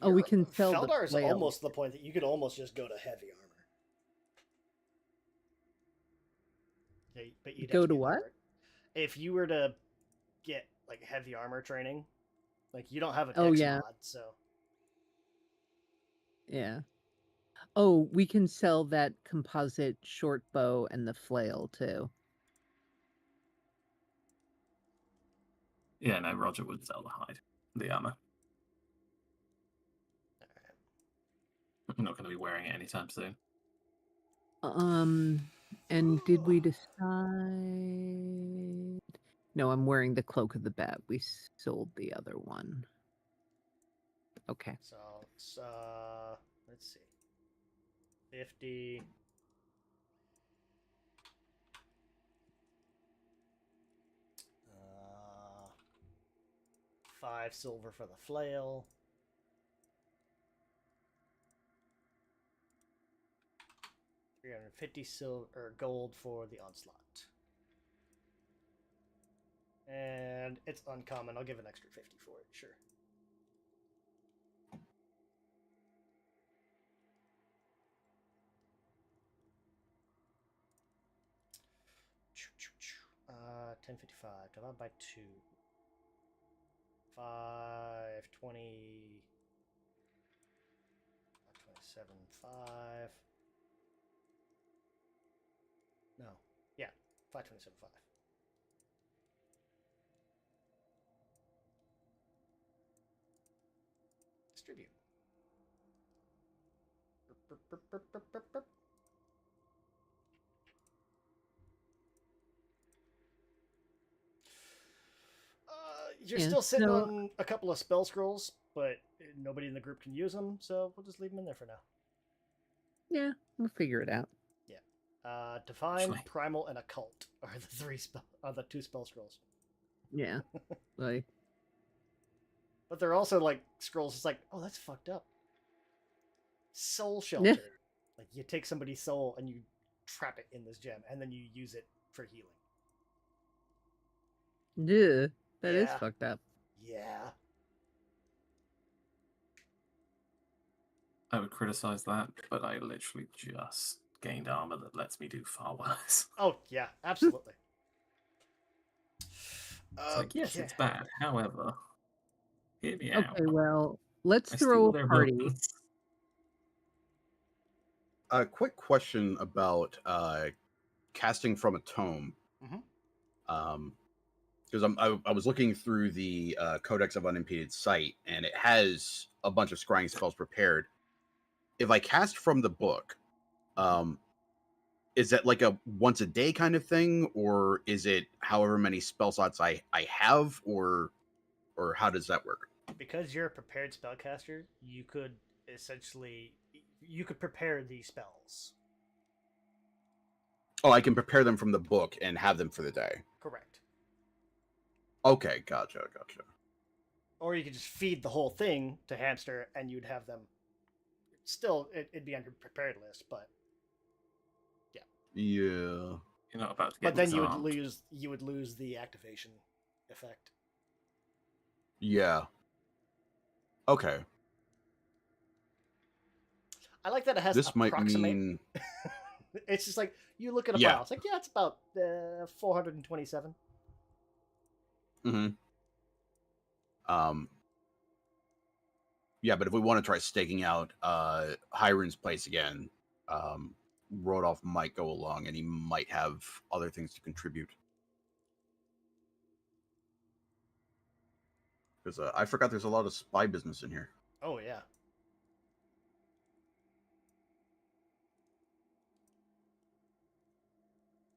oh, we can sell the Feldar's flail. almost to the point that you could almost just go to heavy armor. Yeah, but you'd Go have to get what? hurt. If you were to get like heavy armor training, like you don't have a Oh, dex yeah. mod, so Yeah. Oh, we can sell that composite short bow and the flail too. Yeah, no, Roger would sell the hide, the armor. I'm not going to be wearing it anytime soon. And did we decide? No, I'm wearing the cloak of the bat. We sold the other one. Okay. so it's let's see, 50. Uh, 5 silver for the flail. 350 silver or gold for the onslaught. And it's uncommon. I'll give an extra 50 for it, sure. Uh, 1055 divided by 2. 520. 527. 5. 527.5. Distribute. You're And still sitting so, on a couple of spell scrolls, but nobody in the group can use them, so we'll just leave them in there for now. yeah, we'll figure it out. Divine, Actually. Primal, and Occult are the two spell scrolls. Yeah. Like, But they're also like scrolls. It's like, oh, that's fucked up. Soul Shelter. Like you take somebody's soul and you trap it in this gem, and then you use it for healing. yeah, that is Yeah. fucked up. Yeah. I would criticize that, but I literally just gained armor that lets me do far worse. Oh yeah, absolutely. It's like, yes, it's bad. However, hear me out. Okay, well, let's I throw steal a their party. weapons. A quick question about casting from a tome. Because I was looking through the Codex of Unimpeded Sight, and it has a bunch of scrying spells prepared. If I cast from the book, is that like a once a day kind of thing, or is it however many spell slots I have, or how does that work? Because you're a prepared spellcaster, you could essentially prepare these spells. Oh, I can prepare them from the book and have them for the day. Correct. Okay, gotcha. Or you could just feed the whole thing to Hamster, and you'd have them. Still, it'd be on your prepared list, but Yeah. You're not about to get but then disarmed. you would lose the activation effect. Yeah. Okay. I like that it has This might approximate. mean It's just like you look at a Yeah. file. It's like, yeah, it's about 427. Yeah, but if we want to try staking out Hiron's place again, Rodolph might go along, and he might have other things to contribute. Because I forgot there's a lot of spy business in here. Oh yeah.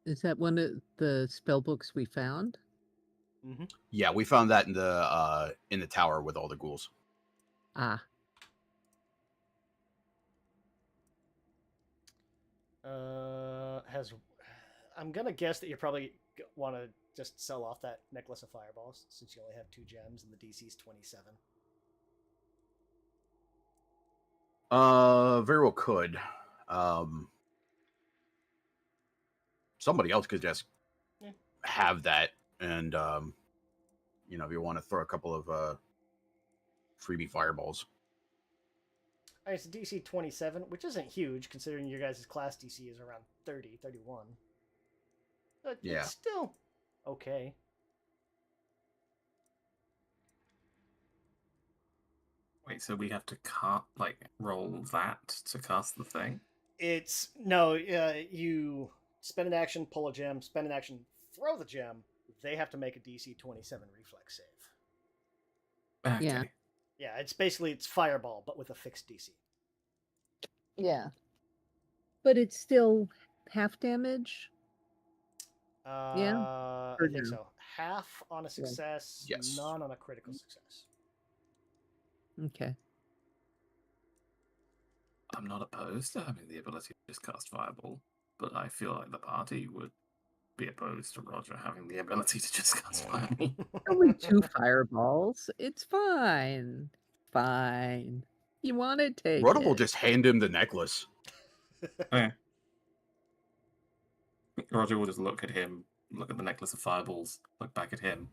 Is that one of the spell books we found? Mm-hmm. Yeah, we found that in the tower with all the ghouls. Ah, I'm gonna guess that you probably want to just sell off that necklace of fireballs since you only have 2 gems and the DC's 27. Very well could. Somebody else could just have that, and if you want to throw a couple of freebie fireballs. It's a DC 27, which isn't huge considering your guys' class DC is around 30, 31. But Yeah. it's still okay. Wait, so we have to roll that to cast the thing? It's no, you spend an action, pull a gem, spend an action, throw the gem. They have to make a DC 27 reflex save. Okay. Yeah. Yeah, it's fireball, but with a fixed DC. yeah. But it's still half damage? I Or think no? so. Half on a success, Yes. none on a critical success. Okay. I'm not opposed to having the ability to just cast Fireball, but I feel like the party would be opposed to Roger having the ability to just cast Fireball. Only 2 fireballs. It's fine. Fine. You want to take Rodolph it. will just hand him the necklace. Yeah. Roger will just look at him, look at the necklace of fireballs, look back at him.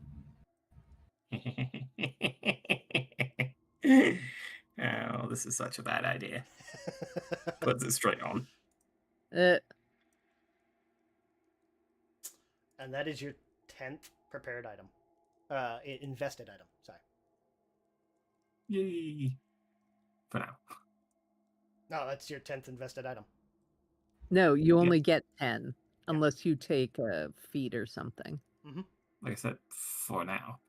Oh, this is such a bad idea. Puts it straight on. And that is your 10th prepared item. Invested item, sorry. Yay. For now. No, that's your 10th invested item. No, you only get 10. unless you take a feat or something. Like I said, for now,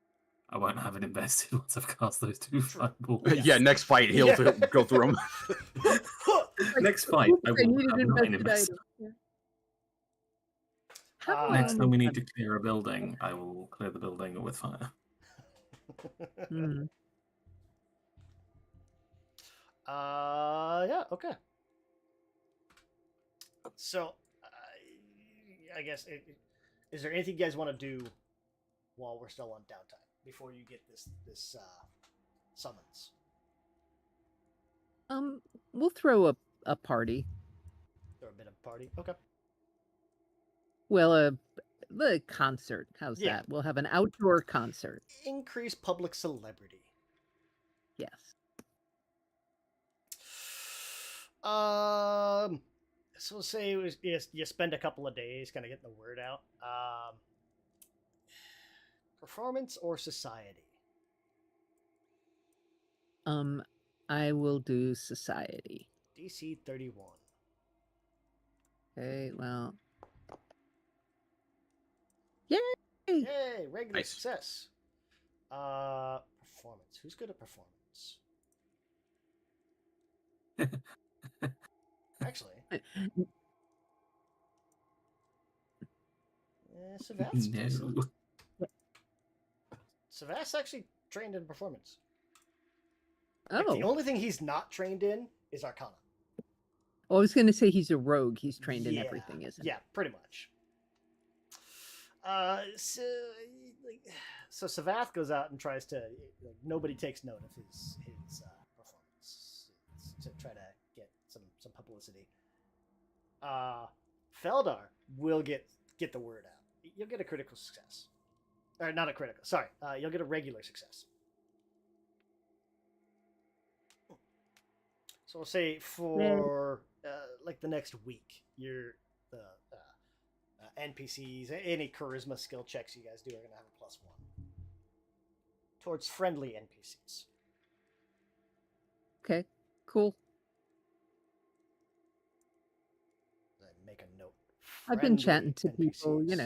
I won't have it invested once I've cast those 2 True. fireballs. Yeah, next fight he'll Yeah. go through them. Next fight, Oops, I will needed have an 9 invested invested. item. Yeah. How do I Next time only we have- need to clear a building, I will clear the building with fire. Hmm. Yeah, okay. So, I guess, is there anything you guys want to do while we're still on downtime before you get this summons? We'll throw a party. Or a bit of party? Okay. Well, the concert. How's Yeah. that? We'll have an outdoor concert. Increase public celebrity. Yes. So say it was, you spend a couple of days kind of getting the word out. Performance or society? I will do society. DC 31. Okay, well. Yay! Yay! Regular Nice. success. Performance. Who's good at performance? Actually, Savast's decent. No. Savast's actually trained in performance. Like, Oh, the only thing he's not trained in is Arcana. I was going to say he's a rogue. He's trained in Yeah. everything, isn't he? Yeah, pretty much. So Savath goes out and tries to. Nobody takes note of his performance to try to get some publicity. Feldar will get the word out. You'll get a critical success, or not a critical. Sorry, you'll get a regular success. So we'll say for like the next week, you're the NPCs, any charisma skill checks you guys do are going to have a +1 towards friendly NPCs. Okay, cool. Make a note. I've been Friendly chatting to people, you NPCs.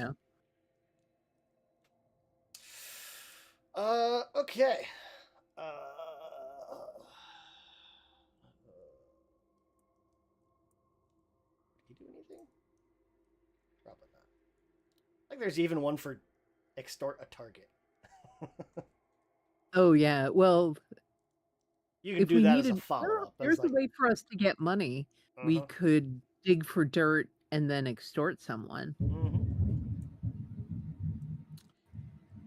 know. Okay. Did he do anything? Probably not. Like there's even one for extort a target. Oh, yeah. Well, You can if do we that needed, as a follow-up. there's a way for us to get money. We could dig for dirt and then extort someone.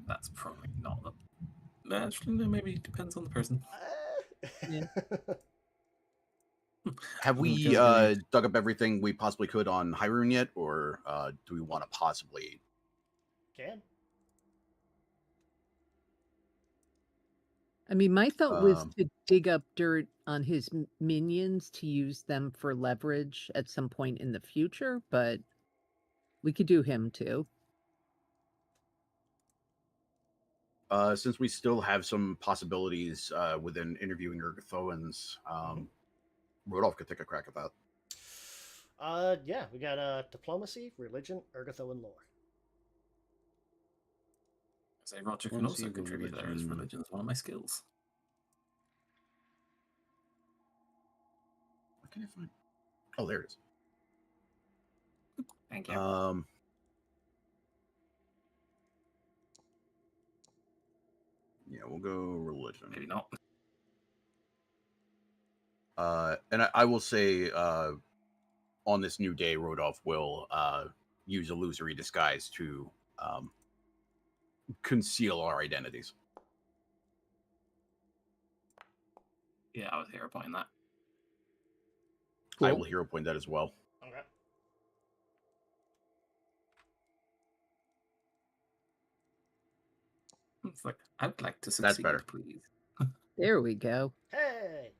That's probably not the. Actually, no, maybe it depends on the person. Yeah. Have we Just dug up everything we possibly could on Hyrule yet, or do we want to possibly? Can. I mean, my thought was to dig up dirt on his minions to use them for leverage at some point in the future, but we could do him too. Since we still have some possibilities within interviewing Urgathoans, Rodolph could take a crack at that. Yeah, we got diplomacy, religion, Urgathoan lore. Say Roger can also Diplomacy, contribute there, as religion. religion is one of my skills. What can I find? Oh, there it is. Thank you. Yeah, we'll go religion. Maybe not. And I will say, on this new day, Rodolph will use illusory disguise to conceal our identities. Yeah, I was hero pointing that. I Cool. will hero point that as well. Okay. It's like, I'd like to succeed, better. please. There we go. Hey.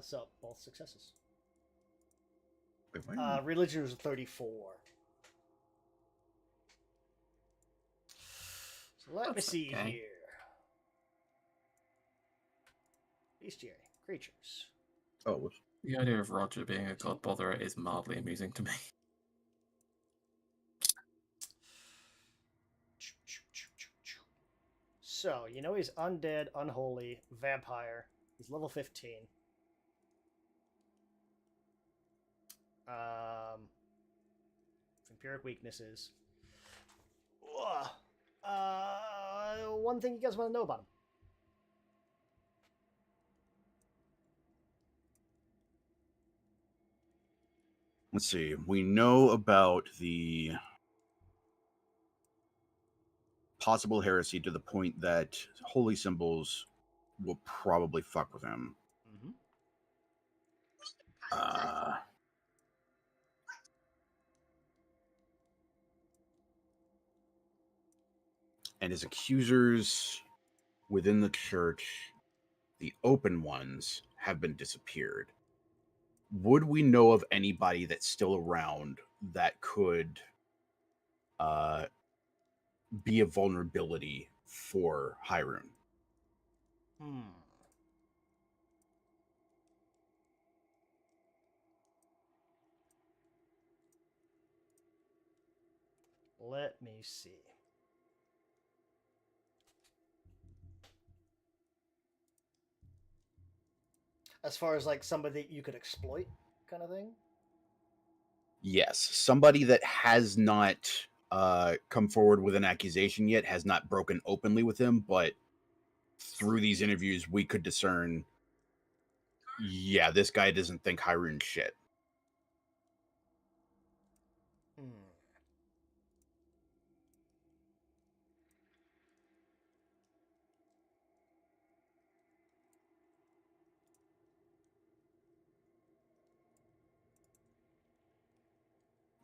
So both successes. Wait, why- Religion was 34. So let me That's see okay. here. Bestiary, creatures. Oh, whoops. The idea of Roger being a god botherer is mildly amusing to me. So, you know he's undead, unholy, vampire. He's level 15. Vampiric weaknesses. Ugh. One thing you guys want to know about him. Let's see. We know about the possible heresy to the point that holy symbols will probably fuck with him. Mm-hmm. And his accusers within the church, the open ones, have been disappeared. Would we know of anybody that's still around that could be a vulnerability for Hyrule? Let me see. As far as like somebody that you could exploit, kind of thing. Yes, somebody that has not come forward with an accusation yet, has not broken openly with him, but through these interviews, we could discern, yeah, this guy doesn't think Hyrune's shit.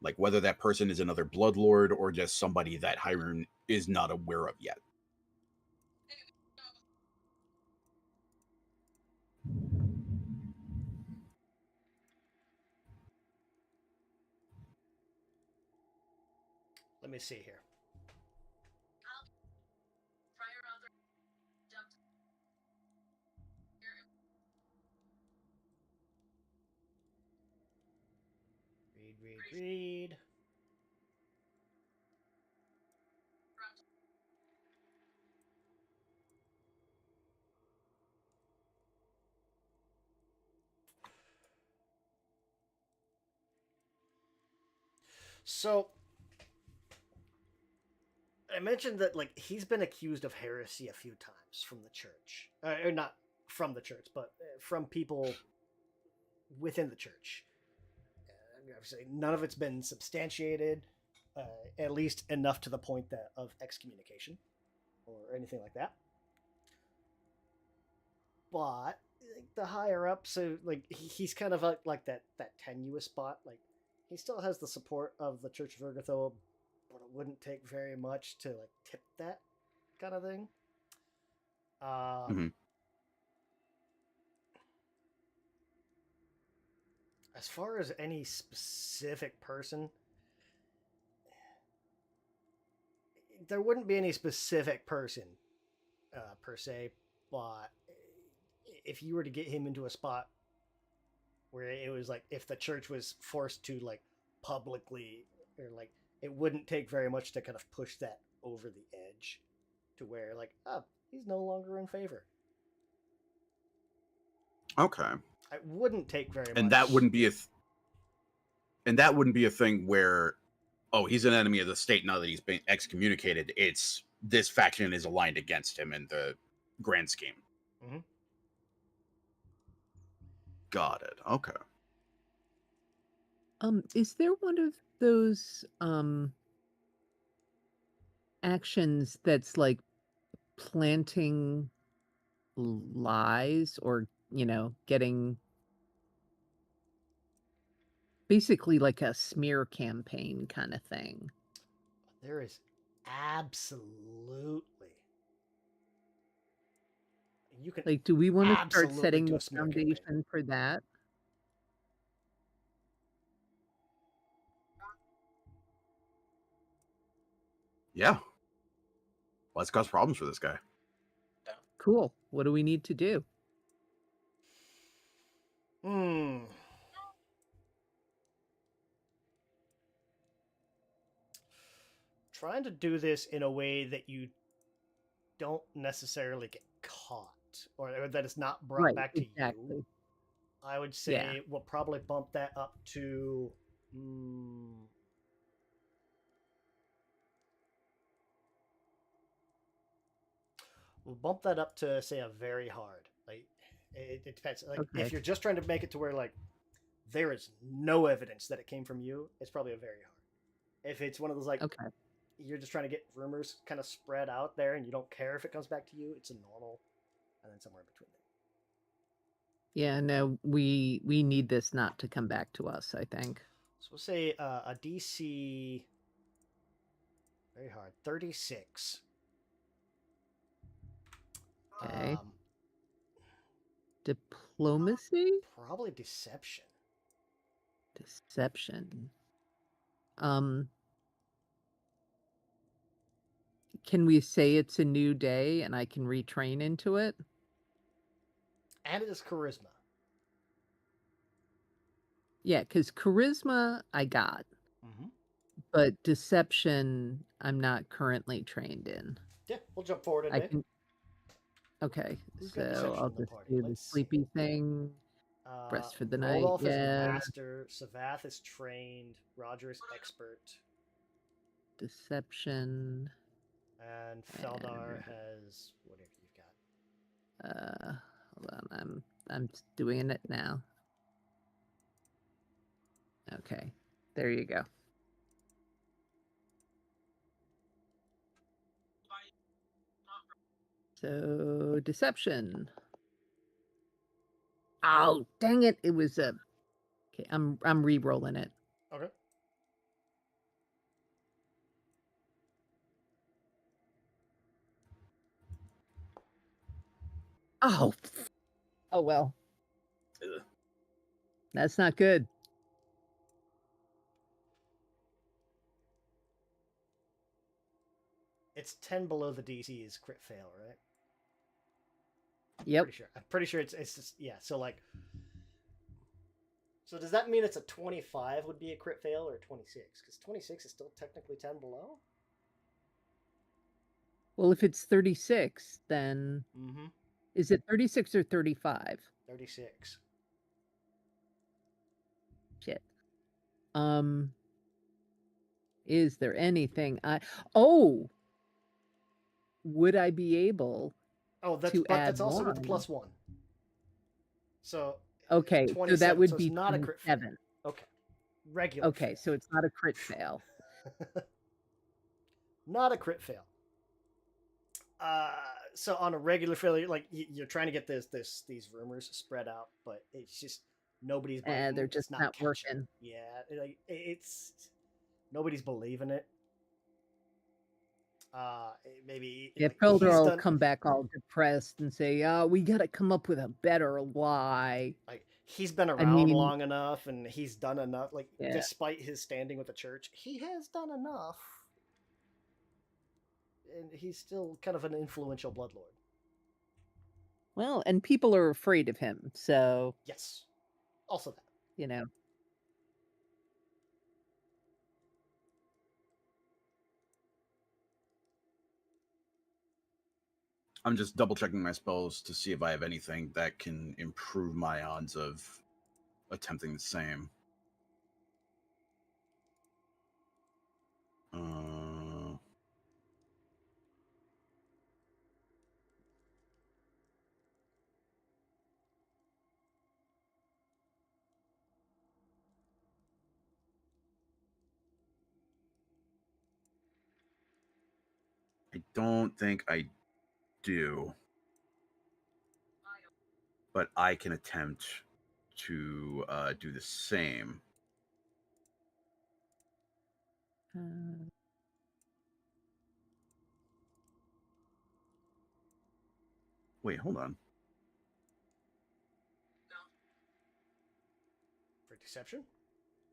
Like whether that person is another bloodlord or just somebody that Hyrule is not aware of yet. Let me see here. Read. So, I mentioned that like he's been accused of heresy a few times from the church, or not from the church, but from people within the church. Obviously, none of it's been substantiated, at least enough to the point that of excommunication or anything like that. But like, the higher up, so like he's kind of like that tenuous spot. Like he still has the support of the Church of Urgatho, but it wouldn't take very much to like tip that kind of thing. Mhm. As far as any specific person, there wouldn't be any specific person per se, but if you were to get him into a spot where it was like if the church was forced to like publicly or like it wouldn't take very much to kind of push that over the edge to where like he's no longer in favor. Okay. It wouldn't take very much. And that wouldn't be a thing where, oh, he's an enemy of the state now that he's been excommunicated. It's this faction is aligned against him in the grand scheme. Mm-hmm. Got it. Okay. Is there one of those actions that's like planting lies or, getting basically like a smear campaign kind of thing? There is absolutely. You can Like, do we want to start absolutely setting do the a smear campaign. foundation for that? Yeah. Let's cause problems for this guy. Cool. What do we need to do? Trying to do this in a way that you don't necessarily get caught, or that it's not brought Right, back to you. exactly. I would Yeah. say we'll probably bump that up to. We'll bump that up to say a very hard. Like it depends. Like Okay. if you're just trying to make it to where like there is no evidence that it came from you, it's probably a very hard. If it's one of those like Okay. you're just trying to get rumors kind of spread out there and you don't care if it comes back to you, it's a normal, and then somewhere in between there. Yeah, no, we need this not to come back to us, I think. So we'll say a DC very hard 36. Okay. Um, Diplomacy? probably deception. Deception. Can we say it's a new day and I can retrain into it? And it is charisma. Yeah, because charisma I got, Mm-hmm. but deception I'm not currently trained in. Yeah, we'll jump forward a I bit. can. Okay, Who's got so deception I'll in the just party? do the Let's see. sleepy thing. Rest for the night. Rodolph is Yeah. master. Savath is trained. Roger is expert. Deception. And Feldar has whatever you've got. Hold on. I'm doing it now. Okay, there you go. So deception. Oh, dang it! It was a. Okay, I'm re-rolling it. Okay. Oh. Oh well. Ugh. That's not good. It's 10 below the DC is crit fail, right? Yep. I'm pretty sure it's just yeah. So like. So does that mean it's a 25 would be a crit fail or 26? Because 26 is still technically 10 below. Well, if it's 36, then Mm-hmm. is it 36 or 35? 36. Shit. Is there anything Oh, would I be able Oh, that's to but add that's also with the one? +1. So Okay, so that would so be it's not a crit fail. 27. Okay. Regular. Okay, fail. so it's not a crit fail. Not a crit fail. So on a regular failure, like you're trying to get these rumors spread out, but it's just nobody's biting. They're It's just not catching. working. Yeah, like it's nobody's believing it. Maybe Yeah, like, Felder he's will done come back all depressed and say, we got to come up with a better lie. like he's been I around mean, long enough, and he's done enough. Like yeah. despite his standing with the church, he has done enough, and he's still kind of an influential bloodlord. Well, and people are afraid of him, so, Yes, also that. you know. I'm just double checking my spells to see if I have anything that can improve my odds of attempting the same. I don't think I do, but I can attempt to do the same. Wait, hold on. For deception?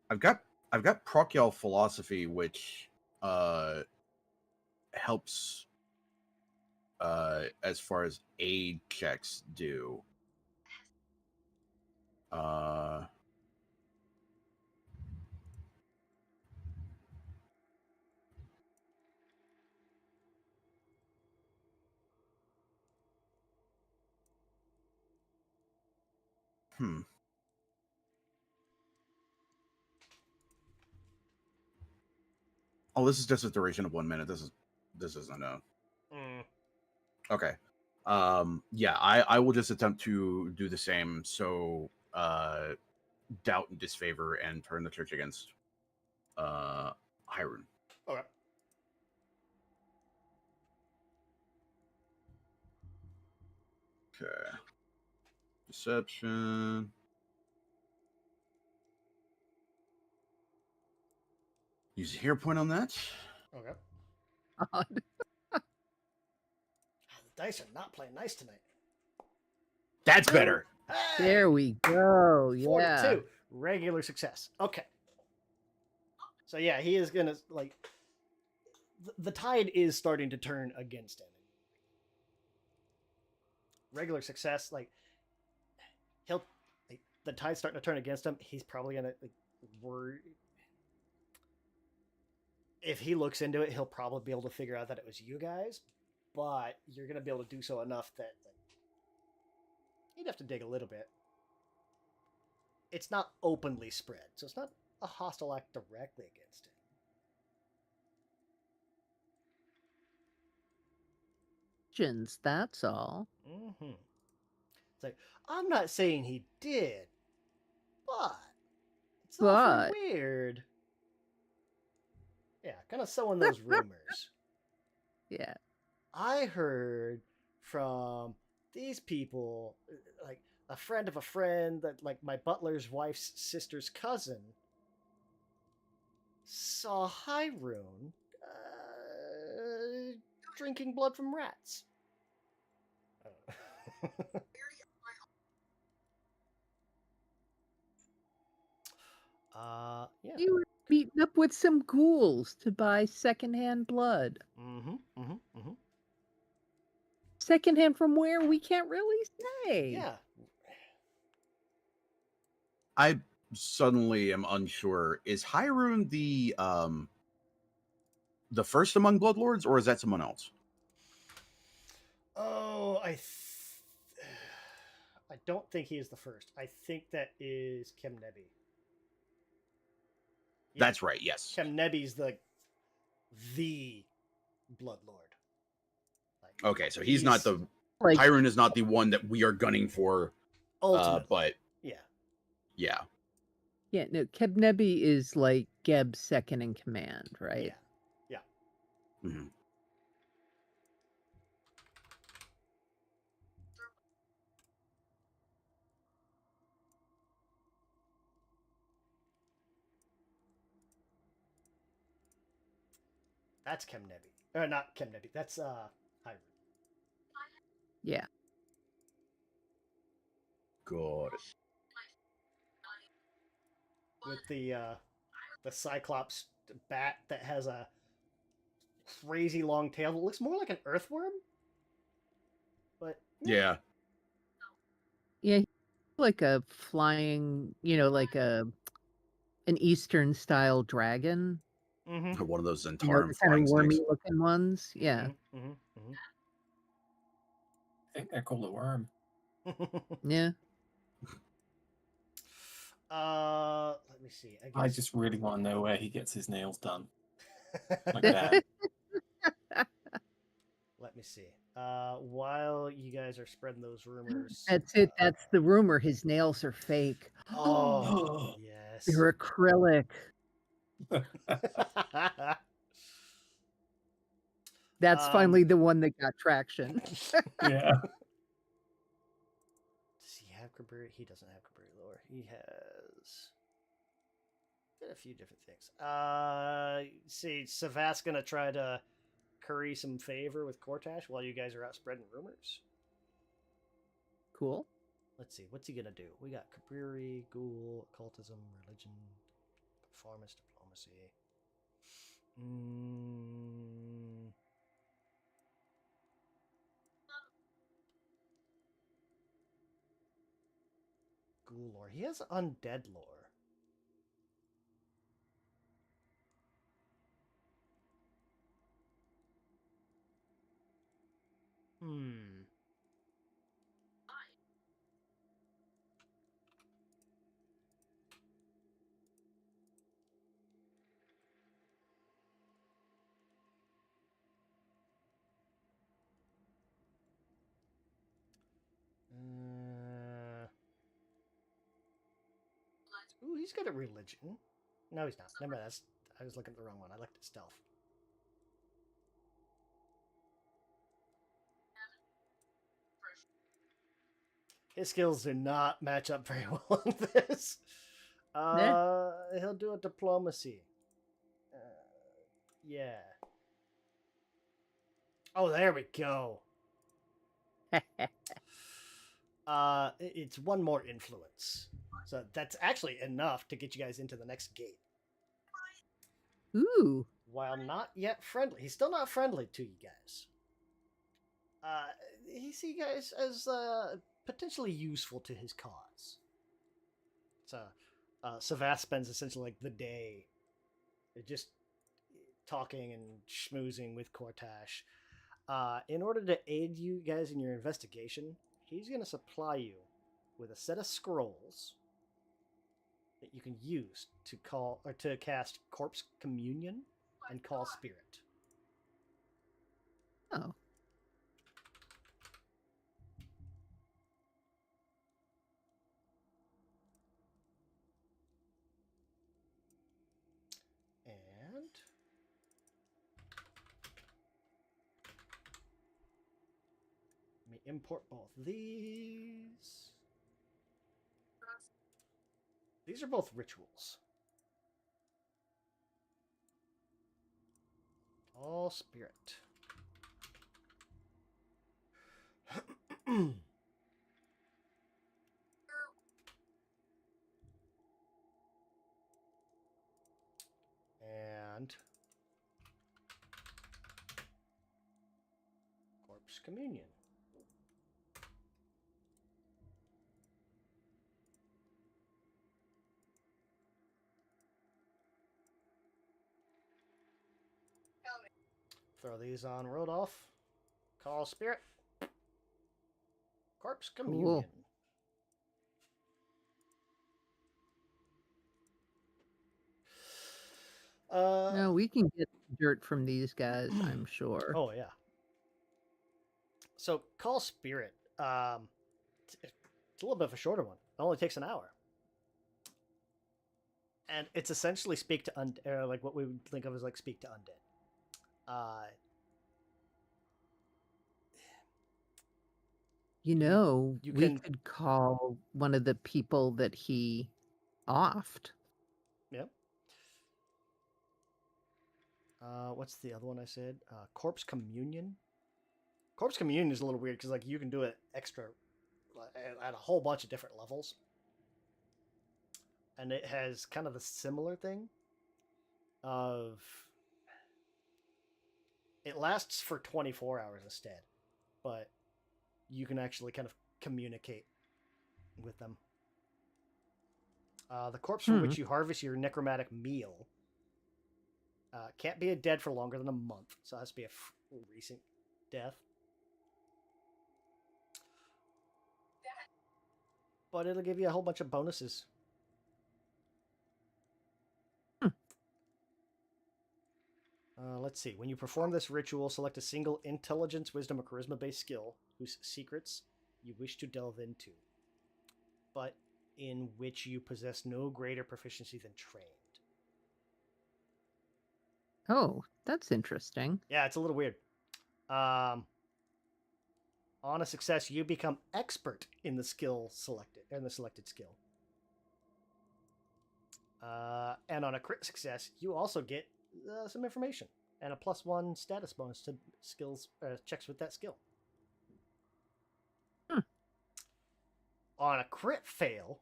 I've got Procul philosophy, which helps as far as aid checks do. Oh, this is just a duration of 1 minute. This isn't a. Mm. Okay. Yeah, I will just attempt to do the same. So, doubt and disfavor and turn the church against Hyrule. Okay. Okay. Deception. Use a hero point on that. Okay. God. The dice are not playing nice tonight. That's better. Hey! There we go. 4 to Yeah. 2. Regular success. Okay. So yeah, he is gonna like. The tide is starting to turn against him. Regular success, like he'll, like, the tide's starting to turn against him. He's probably gonna like, if he looks into it, he'll probably be able to figure out that it was you guys. But you're gonna be able to do so enough that like, he'd have to dig a little bit. It's not openly spread, so it's not a hostile act directly against him. That's all. Mm-hmm. It's like, I'm not saying he did, but it's awfully But weird. Yeah, kind of sowing those rumors. yeah. I heard from these people, like a friend of a friend, that like my butler's wife's sister's cousin saw Hyrule drinking blood from rats. Yeah. You were meeting up with some ghouls to buy secondhand blood. Mm-hmm. Mm-hmm. Mm-hmm. Secondhand from where? We can't really say. Yeah. I suddenly am unsure. Is Hyrule the first among bloodlords, or is that someone else? Oh, I don't think he is the first. I think that is Kemnebi. Yeah, That's right. Yes. Kemnebi's the blood lord. Like, Okay, so he's not the Like Hyrule is not the one that we are gunning for. ultimate. But Yeah. yeah. yeah, no, Kebnebi is like Geb's second in command, right? Yeah. Mhm. That's Kemnebi. Or not Kemnebi. That's Hyrule. Yeah. Got it. With the Cyclops bat that has a crazy long tail that looks more like an earthworm. But Yeah. Yeah, he's like a flying, like an Eastern style dragon. Mm-hmm. One of those The Zentarum kind of flying wormy snakes. looking ones. Yeah. Mm-hmm. I think they're called a worm. Mm-hmm. Yeah. Let me see. I guess just really want to know where he gets his nails done. Like that. Let me see. While you guys are spreading those rumors, That's it. That's the rumor. His nails are fake. oh yes. They're acrylic. That's finally the one that got traction. Yeah. Does he have Kaburi? He doesn't have Kaburi lore. He has a few different things. See, Savas gonna try to curry some favor with Kortash while you guys are out spreading rumors. Cool. Let's see, what's he gonna do? We got Kaburi, Ghoul, Occultism, Religion, Performance, Diplomacy. Ghoul lore. He has undead lore. Ooh, he's got a religion. No, he's not. Never mind. I was looking at the wrong one. I looked at stealth. His skills do not match up very well on this. He'll do a diplomacy. Yeah. Oh, there we go. It's one more influence. So that's actually enough to get you guys into the next gate. Ooh. While not yet friendly. He's still not friendly to you guys. He sees you guys as potentially useful to his cause. So, Savath spends essentially like the day just talking and schmoozing with Cortash. In order to aid you guys in your investigation, he's going to supply you with a set of scrolls that you can use to call or to cast Corpse Communion and Call Spirit. Oh. And let me import both these. These are both rituals. All spirit. And Corpse Communion. Throw these on Rodolph. Call Spirit. Corpse Communion. No, we can get dirt from these guys, I'm sure. Oh yeah. So Call Spirit. It's a little bit of a shorter one. It only takes an hour. And it's essentially speak to undead, like what we would think of as like speak to undead. You know, you we can- could call one of the people that he offed. Yep. What's the other one I said? Corpse Communion. Corpse Communion is a little weird because like you can do it extra at a whole bunch of different levels, and it has kind of a similar thing. Of it lasts for 24 hours instead, but you can actually kind of communicate with them. The corpse from which you harvest your necromantic meal can't be dead for longer than a month, so it has to be a recent death. But it'll give you a whole bunch of bonuses. Let's see. When you perform this ritual, select a single intelligence, wisdom, or charisma-based skill whose secrets you wish to delve into, but in which you possess no greater proficiency than trained. Oh, that's interesting. Yeah, it's a little weird. On a success, you become expert in the selected skill. And on a crit success, you also get some information and a +1 status bonus to skills checks with that skill. On a crit fail,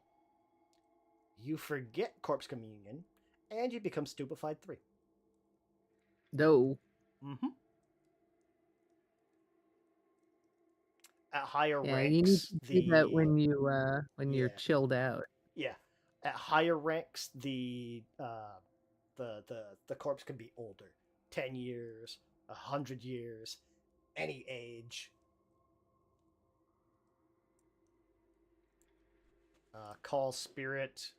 you forget Corpse Communion and you become Stupefied 3. No. Mm-hmm. At higher Yeah, ranks, you need to do that when you're Yeah. chilled out. Yeah, at higher ranks, the corpse can be older, 10 years, 100 years, any age. Call Spirit.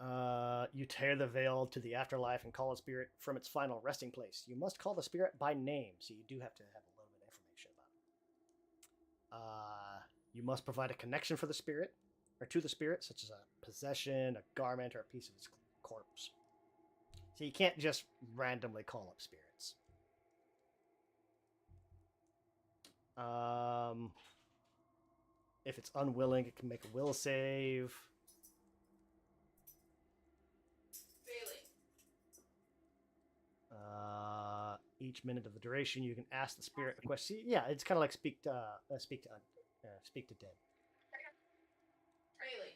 You tear the veil to the afterlife and call a spirit from its final resting place. You must call the spirit by name, so you do have to have a little bit of information about it. You must provide a connection for the spirit. or to the spirit, such as a possession, a garment, or a piece of its corpse. So you can't just randomly call up spirits. If it's unwilling, it can make a will save. Each minute of the duration, you can ask the spirit a question. See, yeah, it's kind of like speak to dead. Really?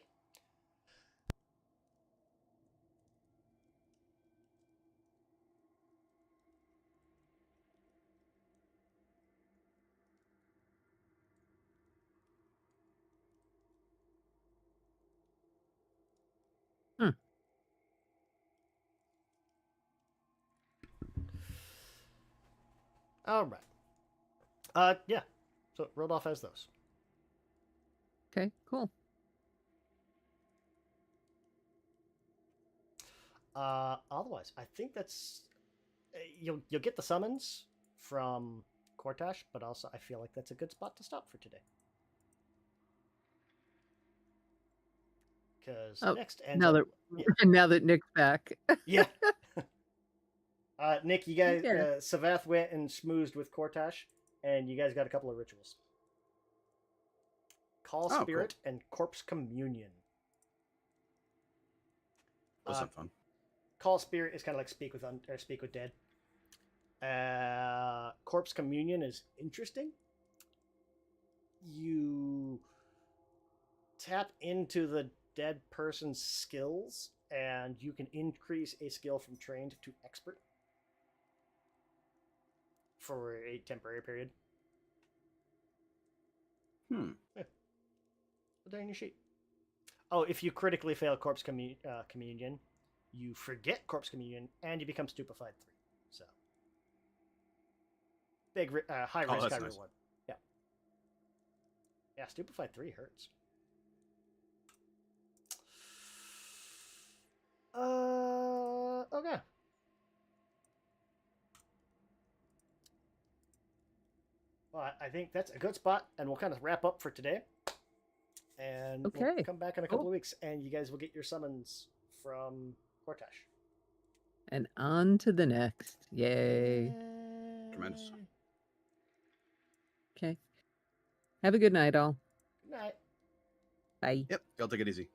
All right. Yeah. So it rolled off as those. Okay, cool. Otherwise, I think that's you'll get the summons from Cortash, but also I feel like that's a good spot to stop for today. Because next ends now up, that now that Nick's back. yeah. Nick, you guys, Yeah. Savath went and schmoozed with Cortash, and you guys got a couple of rituals. Call Oh, Spirit and Corpse Communion. Those sound fun. Call Spirit is kind of like speak with dead. Corpse Communion is interesting. You tap into the dead person's skills, and you can increase a skill from trained to expert for a temporary period. Put that in your sheet. Oh, if you critically fail Corpse Communion, you forget Corpse Communion, and you become Stupefied 3. So, big high risk, high nice. reward. Yeah. Yeah, Stupefied 3 hurts. Okay. Well, I think that's a good spot, and we'll kind of wrap up for today. And we'll come back in a couple of weeks, and you guys will get your summons from Cortash. And on to the next. Yay. Tremendous. Okay. Have a good night, all. Good night. Bye. Yep, y'all take it easy.